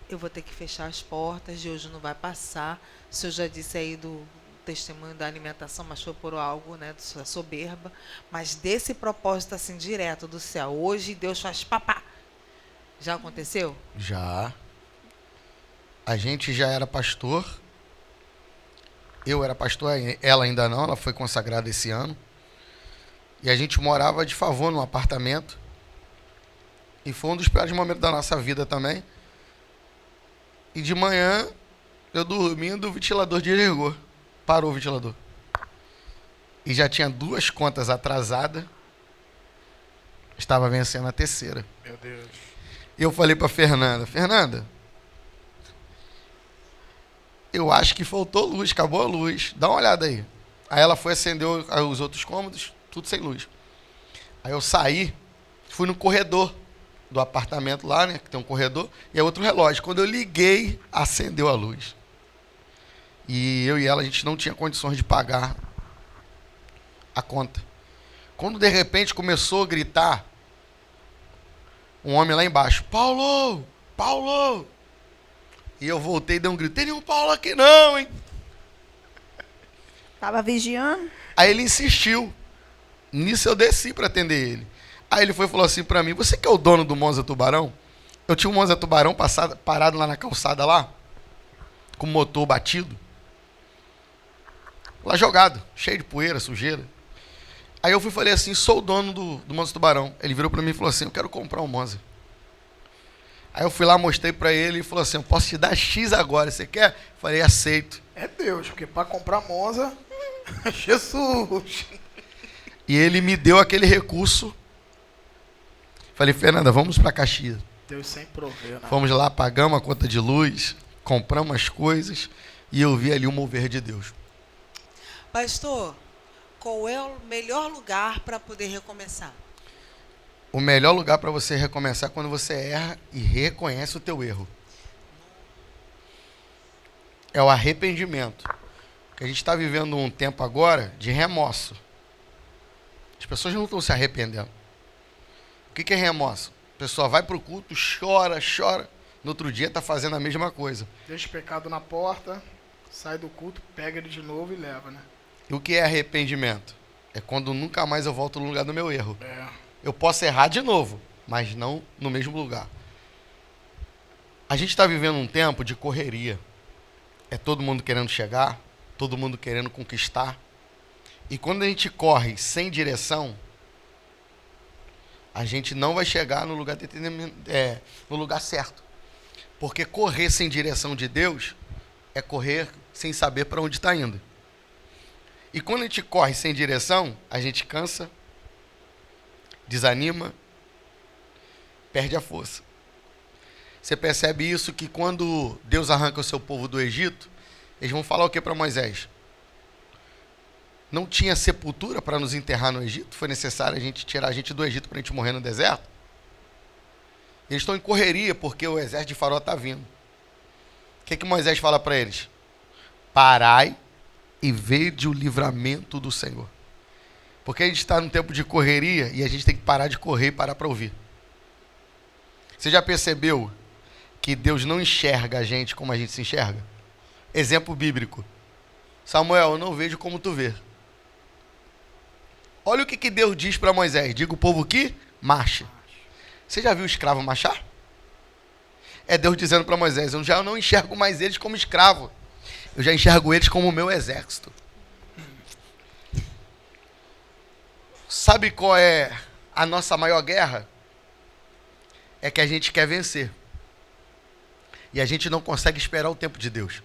eu vou ter que fechar as portas, de hoje não vai passar. O Senhor já disse aí do testemunho da alimentação, mas foi por algo, né, da soberba. Mas desse propósito assim, direto do céu. Hoje Deus faz papá. Já aconteceu? Já. A gente já era pastor. Eu era pastor, ela ainda não, ela foi consagrada esse ano. E a gente morava de favor num apartamento. E foi um dos piores momentos da nossa vida também. E de manhã, eu dormindo, o ventilador desligou. Parou o ventilador. E já tinha 2 contas atrasadas. Estava vencendo a terceira. Meu Deus. E eu falei para Fernanda, eu acho que faltou luz, acabou a luz. Dá uma olhada aí. Aí ela foi acender os outros cômodos, tudo sem luz. Aí eu saí, fui no corredor do apartamento lá, né, que tem um corredor, e é outro relógio. Quando eu liguei, acendeu a luz. E eu e ela, a gente não tinha condições de pagar a conta. Quando de repente começou a gritar, um homem lá embaixo, Paulo! Paulo! E eu voltei e dei um grito, tem nenhum Paulo aqui não, hein? Tava vigiando? Aí ele insistiu. Nisso eu desci para atender ele. Aí ele foi e falou assim para mim, você que é o dono do Monza Tubarão? Eu tinha um Monza Tubarão parado lá na calçada lá. com o motor batido. Lá jogado, cheio de poeira, sujeira. Aí eu fui e falei assim, sou o dono do Monza Tubarão. Ele virou para mim e falou assim, eu quero comprar um Monza. Aí eu fui lá, mostrei para ele e falou assim, eu posso te dar X agora, você quer? Eu falei, aceito. É Deus, porque para comprar Monza, Jesus. E ele me deu aquele recurso. Falei, Fernanda, vamos para Caxias. Deus sem prover, né? Fomos lá, pagamos a conta de luz, compramos as coisas e eu vi ali o mover de Deus. Pastor, qual é o melhor lugar para poder recomeçar? O melhor lugar para você recomeçar é quando você erra e reconhece o teu erro. É o arrependimento. Porque a gente está vivendo um tempo agora de remorso. As pessoas não estão se arrependendo. O que é remorso? A pessoa vai para o culto, chora, chora. No outro dia está fazendo a mesma coisa. Deixa o pecado na porta, sai do culto, pega ele de novo e leva, né? E o que é arrependimento? É quando nunca mais eu volto no lugar do meu erro. É. Eu posso errar de novo, mas não no mesmo lugar. A gente está vivendo um tempo de correria. É todo mundo querendo chegar, todo mundo querendo conquistar. E quando a gente corre sem direção, a gente não vai chegar no lugar, no lugar certo. Porque correr sem direção de Deus é correr sem saber para onde está indo. E quando a gente corre sem direção, a gente cansa, desanima, perde a força. Você percebe isso que quando Deus arranca o seu povo do Egito, eles vão falar o que para Moisés? Não tinha sepultura para nos enterrar no Egito? Foi necessário a gente tirar a gente do Egito para a gente morrer no deserto? Eles estão em correria porque o exército de Faraó está vindo. O que Moisés fala para eles? Parai e vede o livramento do Senhor. Porque a gente está num tempo de correria e a gente tem que parar de correr e parar para ouvir. Você já percebeu que Deus não enxerga a gente como a gente se enxerga? Exemplo bíblico. Samuel, eu não vejo como tu vê. Olha o que Deus diz para Moisés. Diga o povo que marche. Você já viu o escravo marchar? É Deus dizendo para Moisés, eu já não enxergo mais eles como escravo. Eu já enxergo eles como o meu exército. Sabe qual é a nossa maior guerra? É que a gente quer vencer. E a gente não consegue esperar o tempo de Deus.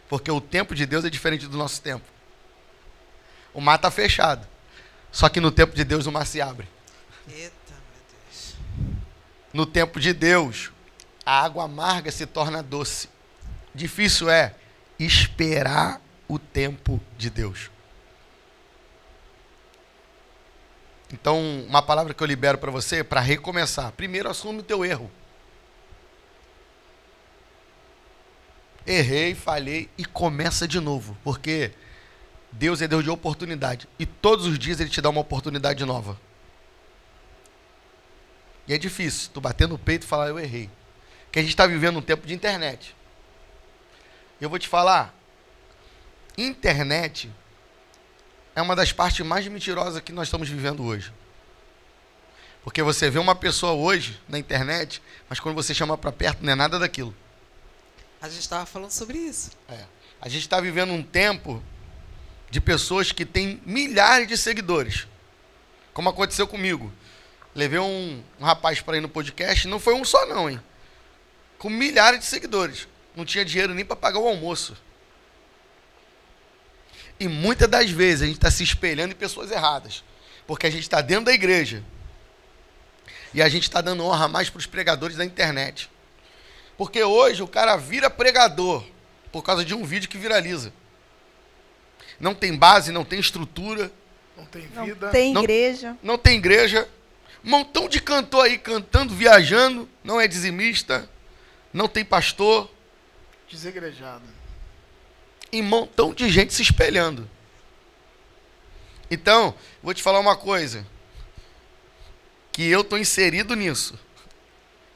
Porque o tempo de Deus é diferente do nosso tempo. O mar está fechado. Só que no tempo de Deus o mar se abre. Eita, meu Deus. No tempo de Deus, a água amarga se torna doce. Difícil é esperar o tempo de Deus. Então, uma palavra que eu libero para você, para recomeçar. Primeiro, assume o teu erro. Errei, falhei e começa de novo. Porque Deus é Deus de oportunidade. E todos os dias Ele te dá uma oportunidade nova. E é difícil tu bater no peito e falar, eu errei. Porque a gente está vivendo um tempo de internet. Eu vou te falar, internet é uma das partes mais mentirosas que nós estamos vivendo hoje. Porque você vê uma pessoa hoje na internet, mas quando você chama para perto não é nada daquilo. A gente estava falando sobre isso. A gente está vivendo um tempo de pessoas que têm milhares de seguidores. Como aconteceu comigo. Levei um rapaz para ir no podcast, não foi um só não, hein? Com milhares de seguidores. Não tinha dinheiro nem para pagar o almoço. E muitas das vezes a gente está se espelhando em pessoas erradas. Porque a gente está dentro da igreja. E a gente está dando honra mais para os pregadores da internet. Porque hoje o cara vira pregador por causa de um vídeo que viraliza. Não tem base, não tem estrutura. Não tem Não vida. tem igreja. Não tem igreja. Um montão de cantor aí cantando, viajando. Não é dizimista. Não tem pastor. Desegrejado. E um montão de gente se espelhando. Então, vou te falar uma coisa. Que eu estou inserido nisso.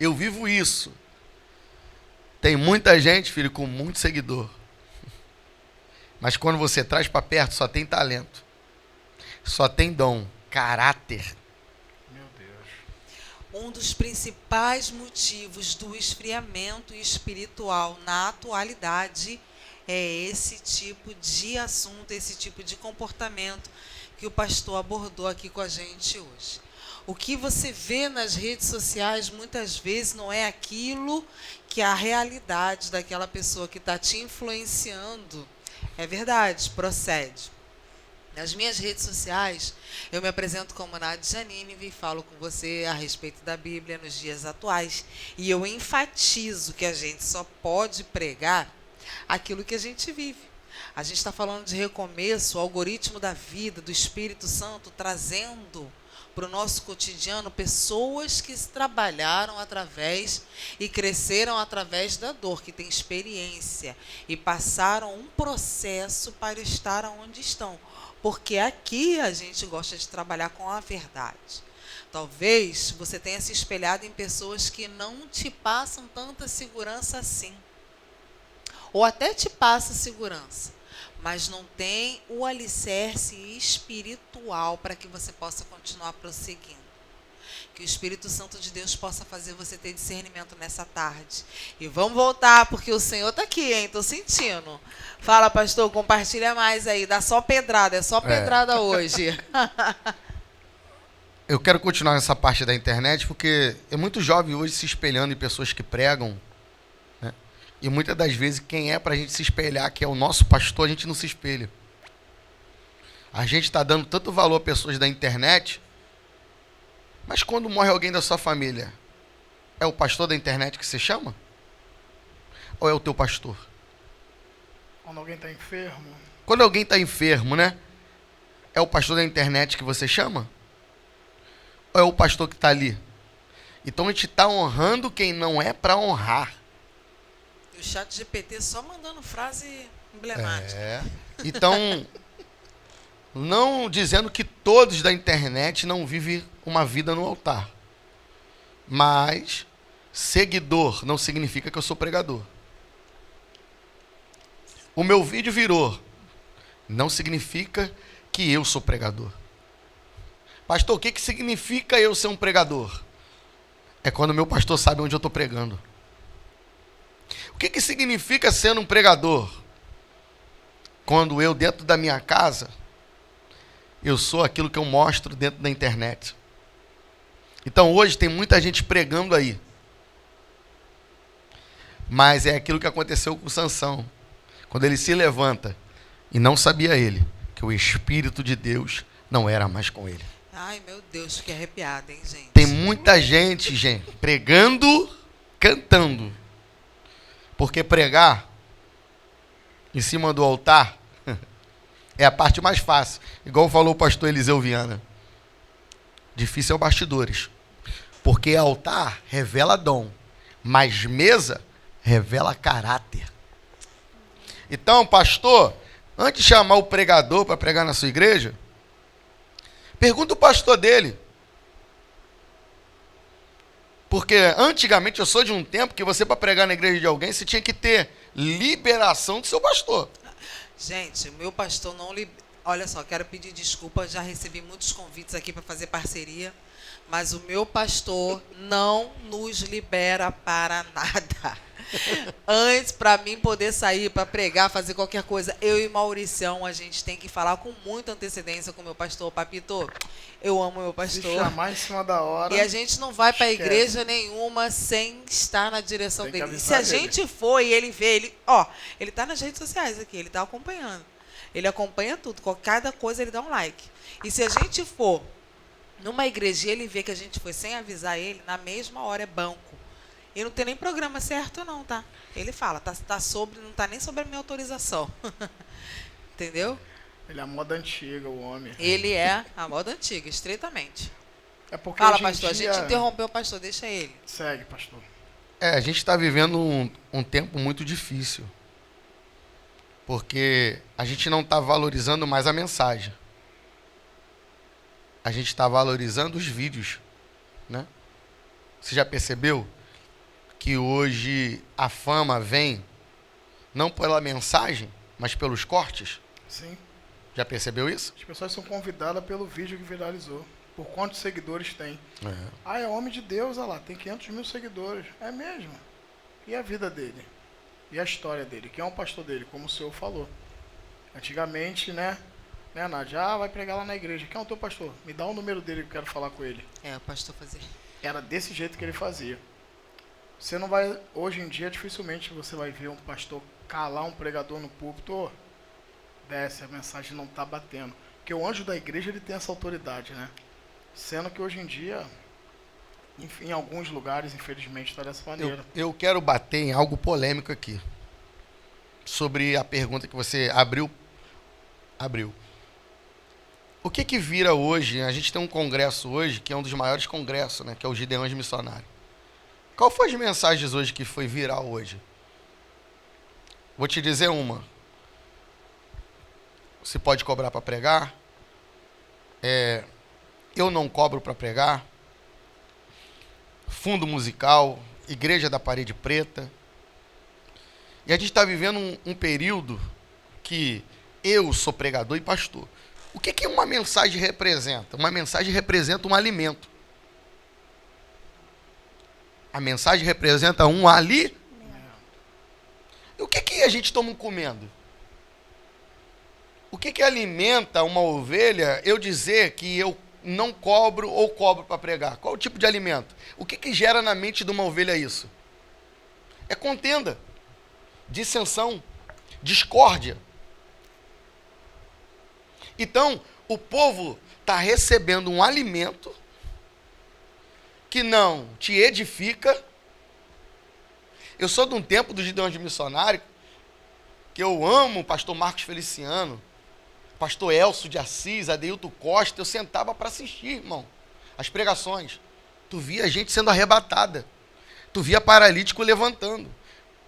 Eu vivo isso. Tem muita gente, filho, com muito seguidor. Mas quando você traz para perto, só tem talento. Só tem dom, caráter. Meu Deus. Um dos principais motivos do esfriamento espiritual na atualidade é esse tipo de assunto, esse tipo de comportamento que o pastor abordou aqui com a gente hoje. O que você vê nas redes sociais muitas vezes não é aquilo que é a realidade daquela pessoa que está te influenciando. É verdade, procede. Nas minhas redes sociais, eu me apresento como Nádia Janine e falo com você a respeito da Bíblia nos dias atuais. E eu enfatizo que a gente só pode pregar aquilo que a gente vive. A gente está falando de recomeço, o algoritmo da vida, do Espírito Santo, trazendo para o nosso cotidiano pessoas que trabalharam através e cresceram através da dor, que têm experiência e passaram um processo para estar onde estão. Porque aqui a gente gosta de trabalhar com a verdade. Talvez você tenha se espelhado em pessoas que não te passam tanta segurança assim. Ou até te passa segurança, mas não tem o alicerce espiritual para que você possa continuar prosseguindo. Que o Espírito Santo de Deus possa fazer você ter discernimento nessa tarde. E vamos voltar, porque o Senhor está aqui, hein? Estou sentindo. Fala, pastor, compartilha mais aí. Dá só pedrada, é só pedrada hoje. Eu quero continuar nessa parte da internet, porque é muito jovem hoje se espelhando em pessoas que pregam, né? E muitas das vezes quem é para a gente se espelhar, que é o nosso pastor, a gente não se espelha. A gente está dando tanto valor a pessoas da internet, mas quando morre alguém da sua família, é o pastor da internet que você chama? Ou é o teu pastor? Quando alguém está enfermo. Quando alguém está enfermo, né? É o pastor da internet que você chama? Ou é o pastor que está ali? Então a gente está honrando quem não é para honrar. E o chat GPT só mandando frase emblemática. Então, não dizendo que todos da internet não vivem uma vida no altar. Mas seguidor não significa que eu sou pregador. O meu vídeo virou. Não significa que eu sou pregador. Pastor, o que significa eu ser um pregador? É quando o meu pastor sabe onde eu estou pregando. O que significa ser um pregador? Quando eu, dentro da minha casa, eu sou aquilo que eu mostro dentro da internet. Então hoje tem muita gente pregando aí. Mas é aquilo que aconteceu com Sansão. Quando ele se levanta, e não sabia ele, que o Espírito de Deus não era mais com ele. Ai, meu Deus, fiquei arrepiada, hein, gente? Tem muita gente, pregando, cantando. Porque pregar em cima do altar é a parte mais fácil. Igual falou o pastor Eliseu Viana. Difícil é o bastidores. Porque altar revela dom, mas mesa revela caráter. Então, pastor, antes de chamar o pregador para pregar na sua igreja, pergunta o pastor dele. Porque antigamente, eu sou de um tempo que você, para pregar na igreja de alguém, você tinha que ter liberação do seu pastor. Gente, meu pastor não libera. Olha só, quero pedir desculpa, já recebi muitos convites aqui para fazer parceria, mas o meu pastor não nos libera para nada. Antes, para mim poder sair, para pregar, fazer qualquer coisa, eu e Mauricião, a gente tem que falar com muita antecedência com o meu pastor. Papito, eu amo meu pastor. Se chamar em cima da hora. E a gente não vai para esquece. igreja nenhuma sem estar na direção Tem que dele. avisar Se a ele. gente for e ele vê, ele tá nas redes sociais aqui, ele tá acompanhando. Ele acompanha tudo, cada coisa ele dá um like. E se a gente for numa igreja e ele vê que a gente foi sem avisar ele, na mesma hora é banco. E não tem nem programa certo não, tá? Ele fala, não tá nem sobre a minha autorização. Entendeu? Ele é a moda antiga, o homem. Ele é a moda antiga, estreitamente. É porque Fala, hoje em pastor, dia... a gente interrompeu o pastor, deixa ele. Segue, pastor. A gente está vivendo um tempo muito difícil. Porque a gente não está valorizando mais a mensagem. A gente está valorizando os vídeos, né? Você já percebeu que hoje a fama vem não pela mensagem, mas pelos cortes? Sim. Já percebeu isso? As pessoas são convidadas pelo vídeo que viralizou. por quantos seguidores tem. Ah, é homem de Deus, olha lá, tem 500 mil seguidores. É mesmo. E a vida dele? E a história dele? Quem é o pastor dele? Como o senhor falou. Antigamente, né, Nádia? Vai pregar lá na igreja. Quem é o teu pastor? Me dá o número dele que eu quero falar com ele. O pastor fazia. Era desse jeito que ele fazia. Você não vai, hoje em dia, dificilmente você vai ver um pastor calar um pregador no púlpito. Oh, desce, a mensagem não está batendo. Porque o anjo da igreja, ele tem essa autoridade, né? Sendo que hoje em dia, em alguns lugares, infelizmente, está dessa maneira. Eu quero bater em algo polêmico aqui. Sobre a pergunta que você abriu. O que vira hoje? A gente tem um congresso hoje, que é um dos maiores congressos, né? Que é o Gideões Missionários. Qual foi as mensagens hoje que foi viral hoje? Vou te dizer uma. Você pode cobrar para pregar. Eu não cobro para pregar. Fundo musical. Igreja da Parede Preta. E a gente está vivendo um período que eu sou pregador e pastor. O que uma mensagem representa? Uma mensagem representa um alimento. A mensagem representa um alimento. E o que a gente toma comendo? O que alimenta uma ovelha eu dizer que eu não cobro ou cobro para pregar? Qual o tipo de alimento? O que gera na mente de uma ovelha isso? É contenda, dissensão, discórdia. Então, o povo está recebendo um alimento que não te edifica. Eu sou de um tempo dos Gideões Missionários, que eu amo o pastor Marcos Feliciano, pastor Elcio de Assis, Adeilton Costa. Eu sentava para assistir, irmão, as pregações. Tu via gente sendo arrebatada. Tu via paralítico levantando.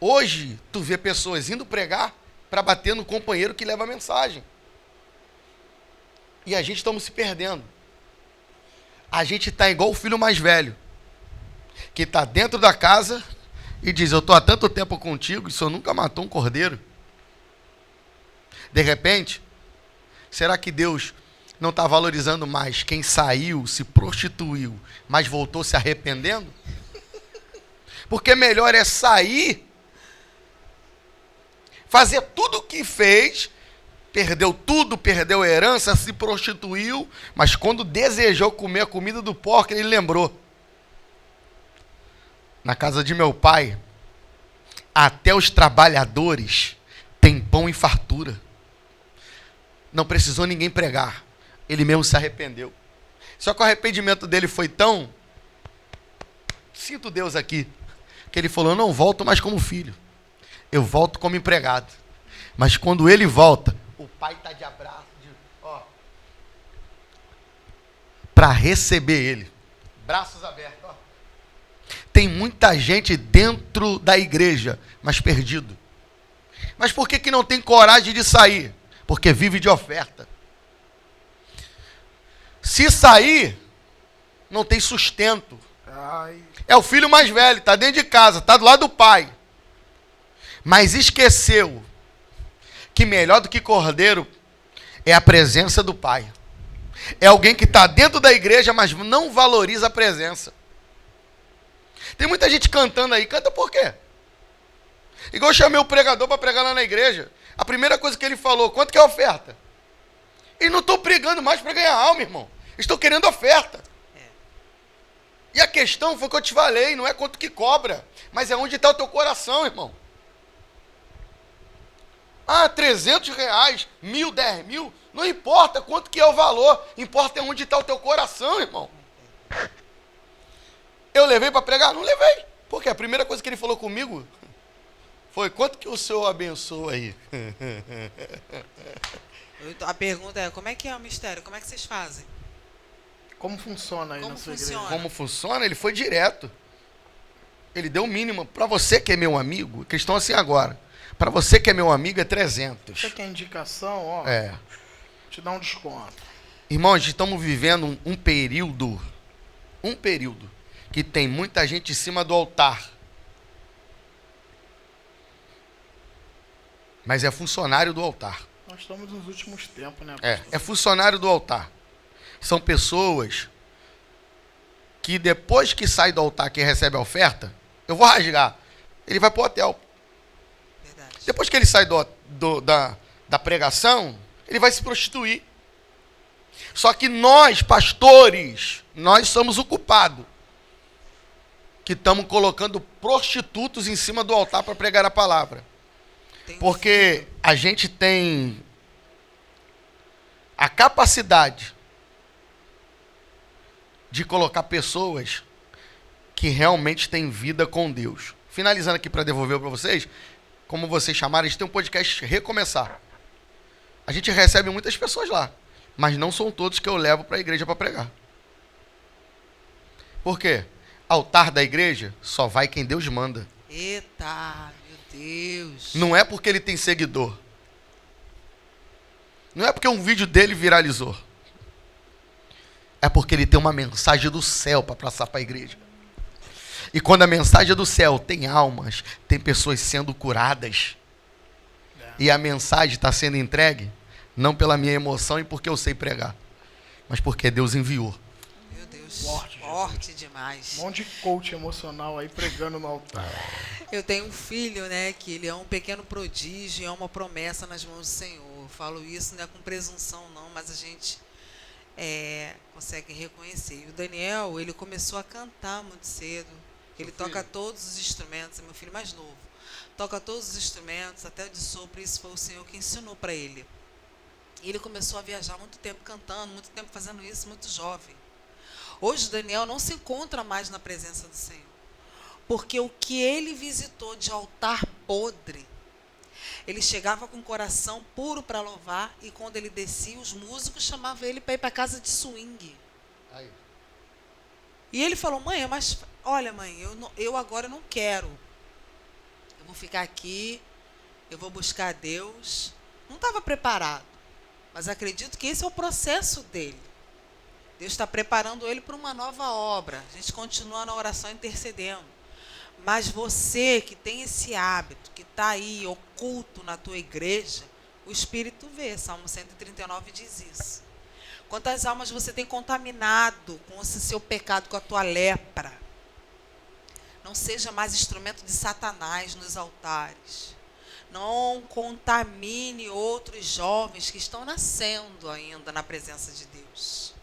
Hoje, tu vê pessoas indo pregar para bater no companheiro que leva a mensagem. E a gente estamos se perdendo. A gente está igual o filho mais velho, que está dentro da casa e diz: eu estou há tanto tempo contigo e o senhor nunca matou um cordeiro. De repente, será que Deus não está valorizando mais quem saiu, se prostituiu, mas voltou se arrependendo? Porque melhor é sair, fazer tudo o que fez, perdeu tudo, perdeu a herança, se prostituiu, mas quando desejou comer a comida do porco, ele lembrou: na casa de meu pai, até os trabalhadores têm pão e fartura. Não precisou ninguém pregar, ele mesmo se arrependeu. Só que o arrependimento dele foi tão... Sinto Deus aqui, que ele falou: eu não volto mais como filho, eu volto como empregado. Mas quando ele volta, o pai está de abraço, para receber ele, braços abertos. Ó. Tem muita gente dentro da igreja, mas perdido. Mas por que não tem coragem de sair? Porque vive de oferta. Se sair, não tem sustento. É o filho mais velho, está dentro de casa, está do lado do pai. Mas esqueceu que melhor do que cordeiro é a presença do pai. É alguém que está dentro da igreja, mas não valoriza a presença. Tem muita gente cantando aí. Canta por quê? Igual eu chamei o pregador para pregar lá na igreja. A primeira coisa que ele falou: quanto que é a oferta? E não estou pregando mais para ganhar alma, irmão. Estou querendo oferta. E a questão foi o que eu te falei, não é quanto que cobra, mas é onde está o teu coração, irmão. Ah, 300 reais, 1.000, 10 mil, não importa quanto que é o valor, importa onde está o teu coração, irmão. Eu levei para pregar? Não levei. Porque a primeira coisa que ele falou comigo foi: quanto que o senhor abençoa aí? A pergunta é: como é que é o mistério? Como é que vocês fazem? Como funciona aí Como na sua funciona? igreja? Como funciona? Ele foi direto. Ele deu o mínimo. Para você que é meu amigo, questão assim agora. Para você que é meu amigo é 300. Você quer indicação, ó? Te dá um desconto. Irmãos, estamos vivendo um período que tem muita gente em cima do altar. Mas é funcionário do altar. Nós estamos nos últimos tempos, né? É funcionário do altar. São pessoas que depois que sai do altar, que recebe a oferta, eu vou rasgar, ele vai para o hotel. Verdade. Depois que ele sai da pregação, ele vai se prostituir. Só que nós, pastores, nós somos o culpado, que estamos colocando prostitutos em cima do altar para pregar a palavra. Porque a gente tem a capacidade de colocar pessoas que realmente têm vida com Deus. Finalizando aqui para devolver para vocês, como vocês chamaram, a gente tem um podcast Recomeçar. A gente recebe muitas pessoas lá, mas não são todos que eu levo para a igreja para pregar. Por quê? Altar da igreja só vai quem Deus manda. Eita, meu Deus. Não é porque ele tem seguidor. Não é porque um vídeo dele viralizou. É porque ele tem uma mensagem do céu para passar para a igreja. E quando a mensagem do céu tem almas, tem pessoas sendo curadas, e a mensagem está sendo entregue, não pela minha emoção e porque eu sei pregar, mas porque Deus enviou. Meu Deus, Forte, forte demais. Um monte de coach emocional aí pregando no altar. Eu tenho um filho, né, que ele é um pequeno prodígio, é uma promessa nas mãos do Senhor. Eu falo isso não é com presunção não, mas a gente consegue reconhecer. E o Daniel, ele começou a cantar muito cedo. Ele toca todos os instrumentos, é meu filho mais novo. Toca todos os instrumentos, até o de sopro, isso foi o Senhor que ensinou para ele. E ele começou a viajar muito tempo cantando, muito tempo fazendo isso, muito jovem. Hoje o Daniel não se encontra mais na presença do Senhor. Porque o que ele visitou de altar podre, ele chegava com o coração puro para louvar, e quando ele descia, os músicos chamavam ele para ir para casa de swing. Aí. E ele falou, mãe, mas olha, mãe, eu agora não quero. Eu vou ficar aqui, eu vou buscar a Deus. Não estava preparado, mas acredito que esse é o processo dele. Deus está preparando ele para uma nova obra. A gente continua na oração intercedendo. Mas você que tem esse hábito, que está aí oculto na tua igreja, o Espírito vê. Salmo 139 diz isso. Quantas almas você tem contaminado com esse seu pecado, com a tua lepra? Não seja mais instrumento de Satanás nos altares. Não contamine outros jovens que estão nascendo ainda na presença de Deus.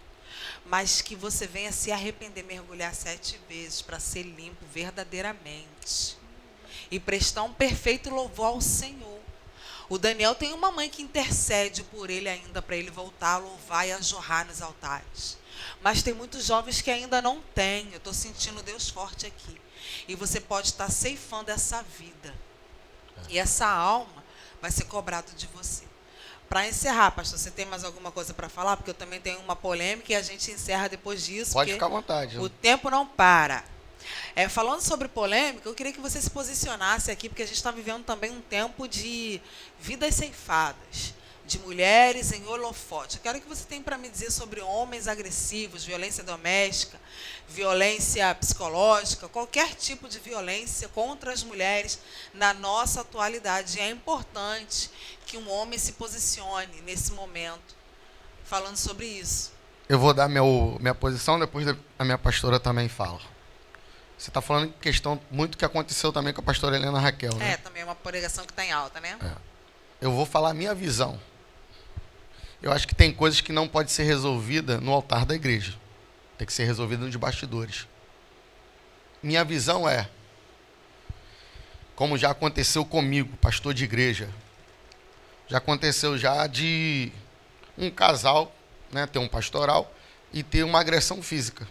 Mas que você venha se arrepender, mergulhar 7 vezes para ser limpo verdadeiramente. E prestar um perfeito louvor ao Senhor. O Daniel tem uma mãe que intercede por ele ainda, para ele voltar a louvar e a jorrar nos altares. Mas tem muitos jovens que ainda não têm. Eu estou sentindo Deus forte aqui. E você pode estar ceifando essa vida. E essa alma vai ser cobrada de você. Para encerrar, pastor, você tem mais alguma coisa para falar? Porque eu também tenho uma polêmica e a gente encerra depois disso. Pode ficar à vontade. O tempo não para. Falando sobre polêmica, eu queria que você se posicionasse aqui, porque a gente está vivendo também um tempo de vidas ceifadas, de mulheres em holofote. Eu quero que você tenha para me dizer sobre homens agressivos, violência doméstica, violência psicológica, qualquer tipo de violência contra as mulheres na nossa atualidade. E é importante que um homem se posicione nesse momento, falando sobre isso. Eu vou dar minha posição, depois a minha pastora também fala. Você está falando em questão muito que aconteceu também com a pastora Helena Raquel, né? Também é uma pregação que está em alta, né? Eu vou falar a minha visão. Eu acho que tem coisas que não pode ser resolvida no altar da igreja. Tem que ser resolvida nos bastidores. Minha visão é, como já aconteceu comigo, pastor de igreja, já aconteceu já de um casal, né, ter um pastoral e ter uma agressão física.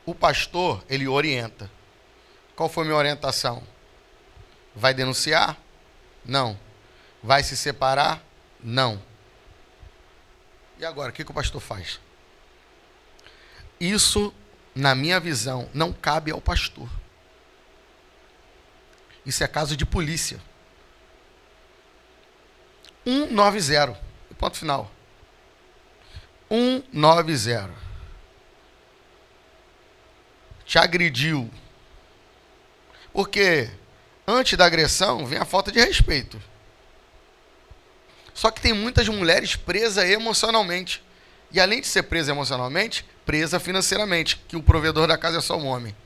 O pastor, ele orienta. Qual foi a minha orientação? Vai denunciar? Não. Vai se separar? Não. E agora, o que o pastor faz? Isso, na minha visão, não cabe ao pastor. Isso é caso de polícia. 190. Ponto final. 190. Te agrediu. Porque antes da agressão vem a falta de respeito. Só que tem muitas mulheres presas emocionalmente. E além de ser presa emocionalmente, presa financeiramente, que o provedor da casa é só um homem.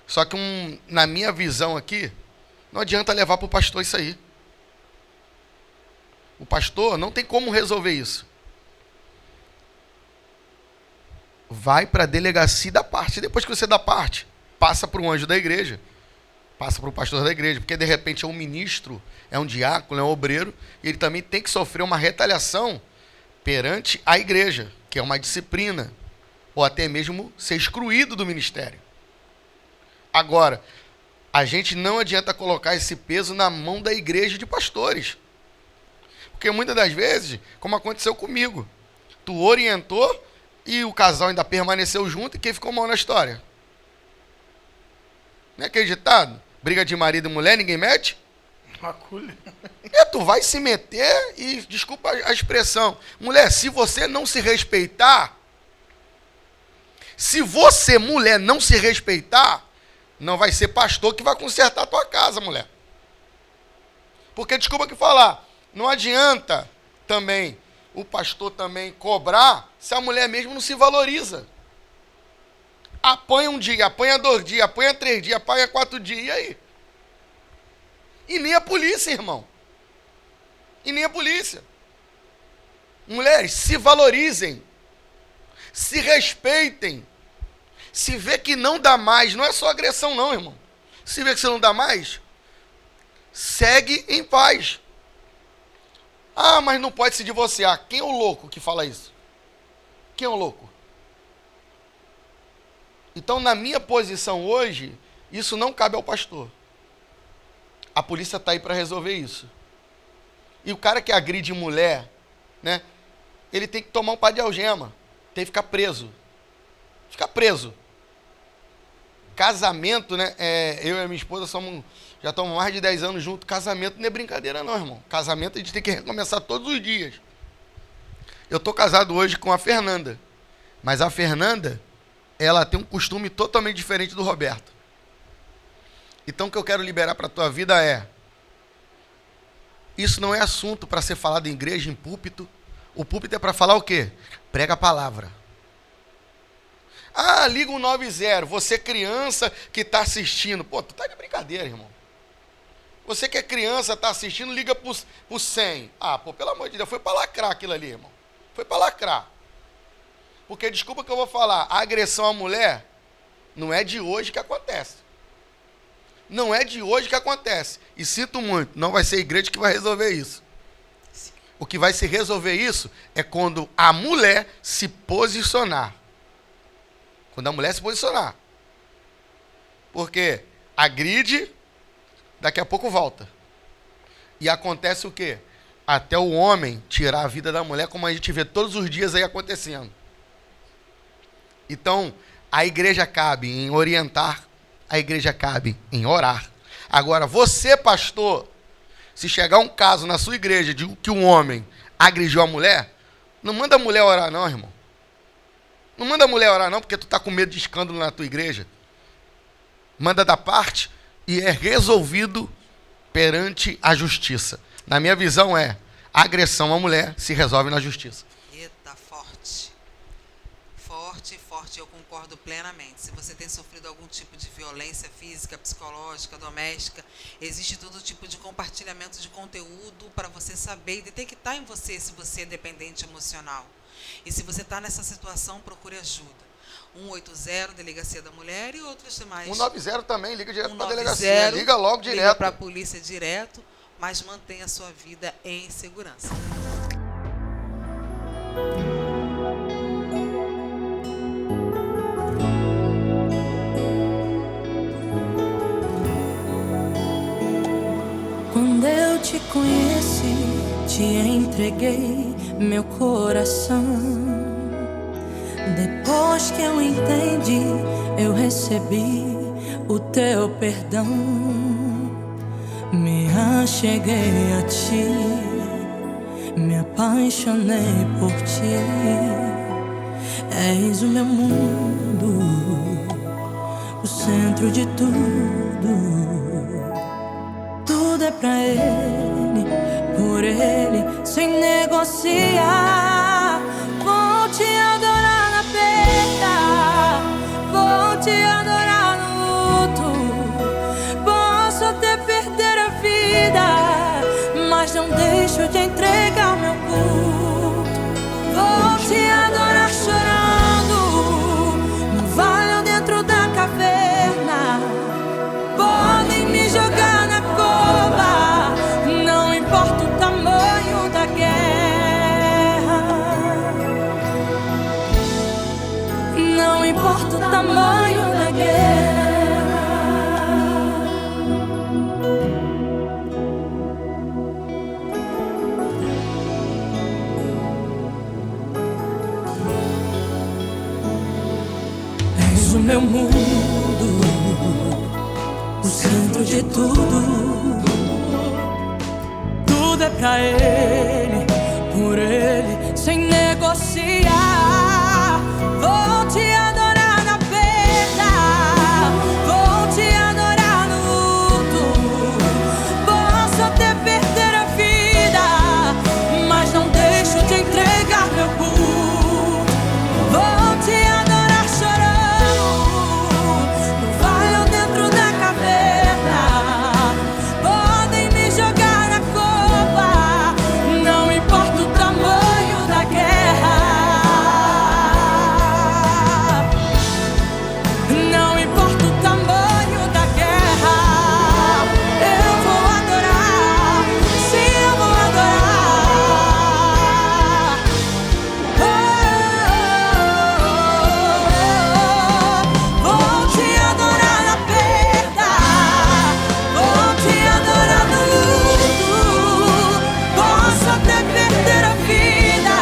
Só que na minha visão aqui, não adianta levar para o pastor isso aí. O pastor não tem como resolver isso. Vai para a delegacia da parte. Depois que você dá parte, passa para o anjo da igreja. Passa para o pastor da igreja. Porque de repente é um ministro, é um diácono, é um obreiro. E ele também tem que sofrer uma retaliação perante a igreja, que é uma disciplina. Ou até mesmo ser excluído do ministério. Agora, a gente não adianta colocar esse peso na mão da igreja de pastores. Porque muitas das vezes, como aconteceu comigo, tu orientou e o casal ainda permaneceu junto e quem ficou mal na história? Não é acreditado? Briga de marido e mulher, ninguém mete? Macule. Tu vai se meter e, desculpa a expressão, mulher, se você não se respeitar, se você, mulher, não se respeitar, não vai ser pastor que vai consertar a tua casa, mulher. Porque, desculpa que falar, não adianta também o pastor também cobrar se a mulher mesmo não se valoriza. Apanha um dia, apanha 2 dias, apanha 3 dias, apanha 4 dias, e aí? E nem a polícia, irmão. E nem a polícia. Mulheres, se valorizem. Se respeitem. Se vê que não dá mais, não é só agressão não, irmão. Se vê que você não dá mais, segue em paz. Ah, mas não pode se divorciar. Quem é o louco que fala isso? Quem é o louco? Então, na minha posição hoje, isso não cabe ao pastor. A polícia está aí para resolver isso. E o cara que agride mulher, né, ele tem que tomar um par de algema. Tem que ficar preso. Ficar preso. Casamento, né? Eu e a minha esposa já estamos mais de 10 anos juntos. Casamento não é brincadeira não, irmão. Casamento a gente tem que recomeçar todos os dias. Eu estou casado hoje com a Fernanda. Mas a Fernanda, ela tem um costume totalmente diferente do Roberto. Então o que eu quero liberar para a tua vida é: isso não é assunto para ser falado em igreja, em púlpito. O púlpito é para falar o quê? Prega a palavra. Ah, liga 190. Você criança que está assistindo. Pô, tu tá de brincadeira, irmão. Você que é criança, está assistindo, liga pro 100. Ah, pô, pelo amor de Deus, foi para lacrar aquilo ali, irmão. Foi para lacrar. Porque, desculpa que eu vou falar, a agressão à mulher não é de hoje que acontece. Não é de hoje que acontece. E sinto muito, não vai ser a igreja que vai resolver isso. O que vai se resolver isso é quando a mulher se posicionar. Quando a mulher se posicionar. Porque agride, daqui a pouco volta. E acontece o quê? Até o homem tirar a vida da mulher, como a gente vê todos os dias aí acontecendo. Então, a igreja cabe em orientar, a igreja cabe em orar. Agora, você, pastor, se chegar um caso na sua igreja de que um homem agrediu a mulher, não manda a mulher orar não, irmão. Não manda a mulher orar não, porque tu está com medo de escândalo na tua igreja. Manda da parte e é resolvido perante a justiça. Na minha visão a agressão à mulher se resolve na justiça. Eita, forte. Forte, eu concordo plenamente. Se você tem sofrido algum tipo de violência física, psicológica, doméstica, existe todo tipo de compartilhamento de conteúdo para você saber e detectar em você se você é dependente emocional. E se você está nessa situação, procure ajuda. 180, Delegacia da Mulher, e outras demais. 190 também, liga direto para a delegacia. Liga logo direto. Liga para a polícia direto, mas mantenha a sua vida em segurança. Quando eu te conheci, te entreguei meu coração. Depois que eu entendi, eu recebi o teu perdão. Me acheguei a ti, me apaixonei por ti. És o meu mundo, o centro de tudo. Tudo é pra Ele, por Ele, sem negociar. mas não deixo de entregar meu culto. Vou te adorar chorando, no vale ou dentro da caverna. Podem me jogar na cova, não importa o tamanho da guerra. Não importa o tamanho da guerra. És o meu mundo, o centro de tudo. Tudo é pra Ele, por Ele, sem negociar. Vou te adorar na perda, vou te adorar no luto. Posso até perder a vida, mas não deixo de entregar meu culto. Vou te adorar chorando, no vale ou dentro da caverna. Podem me jogar na cova, não importa o tamanho da guerra. Não importa o tamanho da guerra. Eu vou adorar, sim, eu vou adorar. Vou te adorar na perda, vou te adorar no luto. Posso até perder a vida,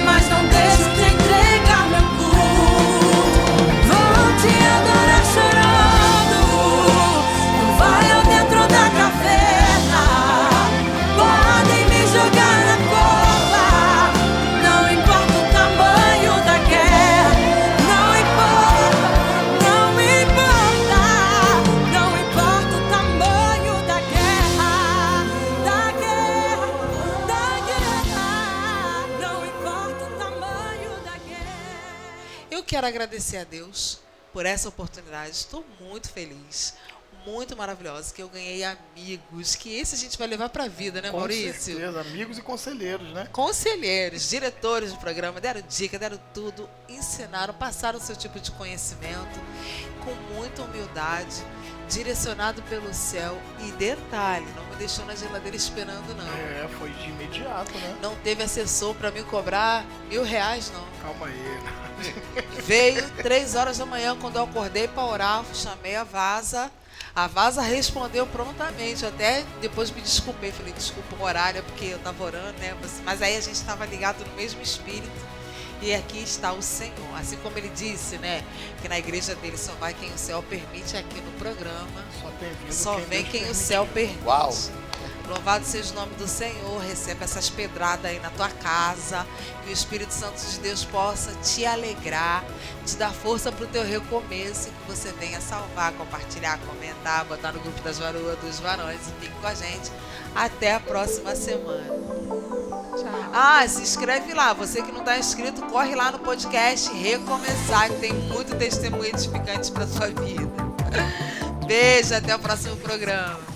mas não deixo de entregar meu culto. Vou te adorar chorando, no vale ou dentro da caverna. Podem me jogar na cova, não importa o tamanho da guerra. Não importa, não importa, não importa o tamanho da guerra, da guerra, da guerra. Não importa o tamanho da guerra. Eu quero agradecer a Deus por essa oportunidade. Estou muito feliz, muito maravilhosa, que eu ganhei amigos, que esse a gente vai levar para a vida, né, Com Maurício? certeza, amigos e conselheiros, né? Conselheiros, diretores do programa, deram dica, deram tudo, ensinaram, passaram o seu tipo de conhecimento com muita humildade, direcionado pelo céu. E detalhe, não me deixou na geladeira esperando, não. É, foi de imediato, né? Não teve assessor para me cobrar R$1.000, não. Calma aí. Veio 3 horas da manhã, quando eu acordei para orar, chamei a Vaza. A Vaza respondeu prontamente. Eu até depois me desculpei, falei, desculpa o horário, porque eu estava orando, né? Mas aí a gente estava ligado no mesmo espírito. E aqui está o Senhor. Assim como ele disse, né? Que na igreja dele só vai quem o céu permite, aqui no programa. Só tem vindo Só vem Deus quem o permitir. céu permite. Uau! Louvado seja o nome do Senhor. Receba essas pedradas aí na tua casa. Que o Espírito Santo de Deus possa te alegrar, te dar força para o teu recomeço. Que você venha salvar, compartilhar, comentar, botar no grupo das varoas, dos varões. E fique com a gente. Até a próxima semana. Tchau. Ah, se inscreve lá. Você que não está inscrito, corre lá no podcast Recomeçar, que tem muito testemunho edificante para sua vida. Beijo, até o próximo programa.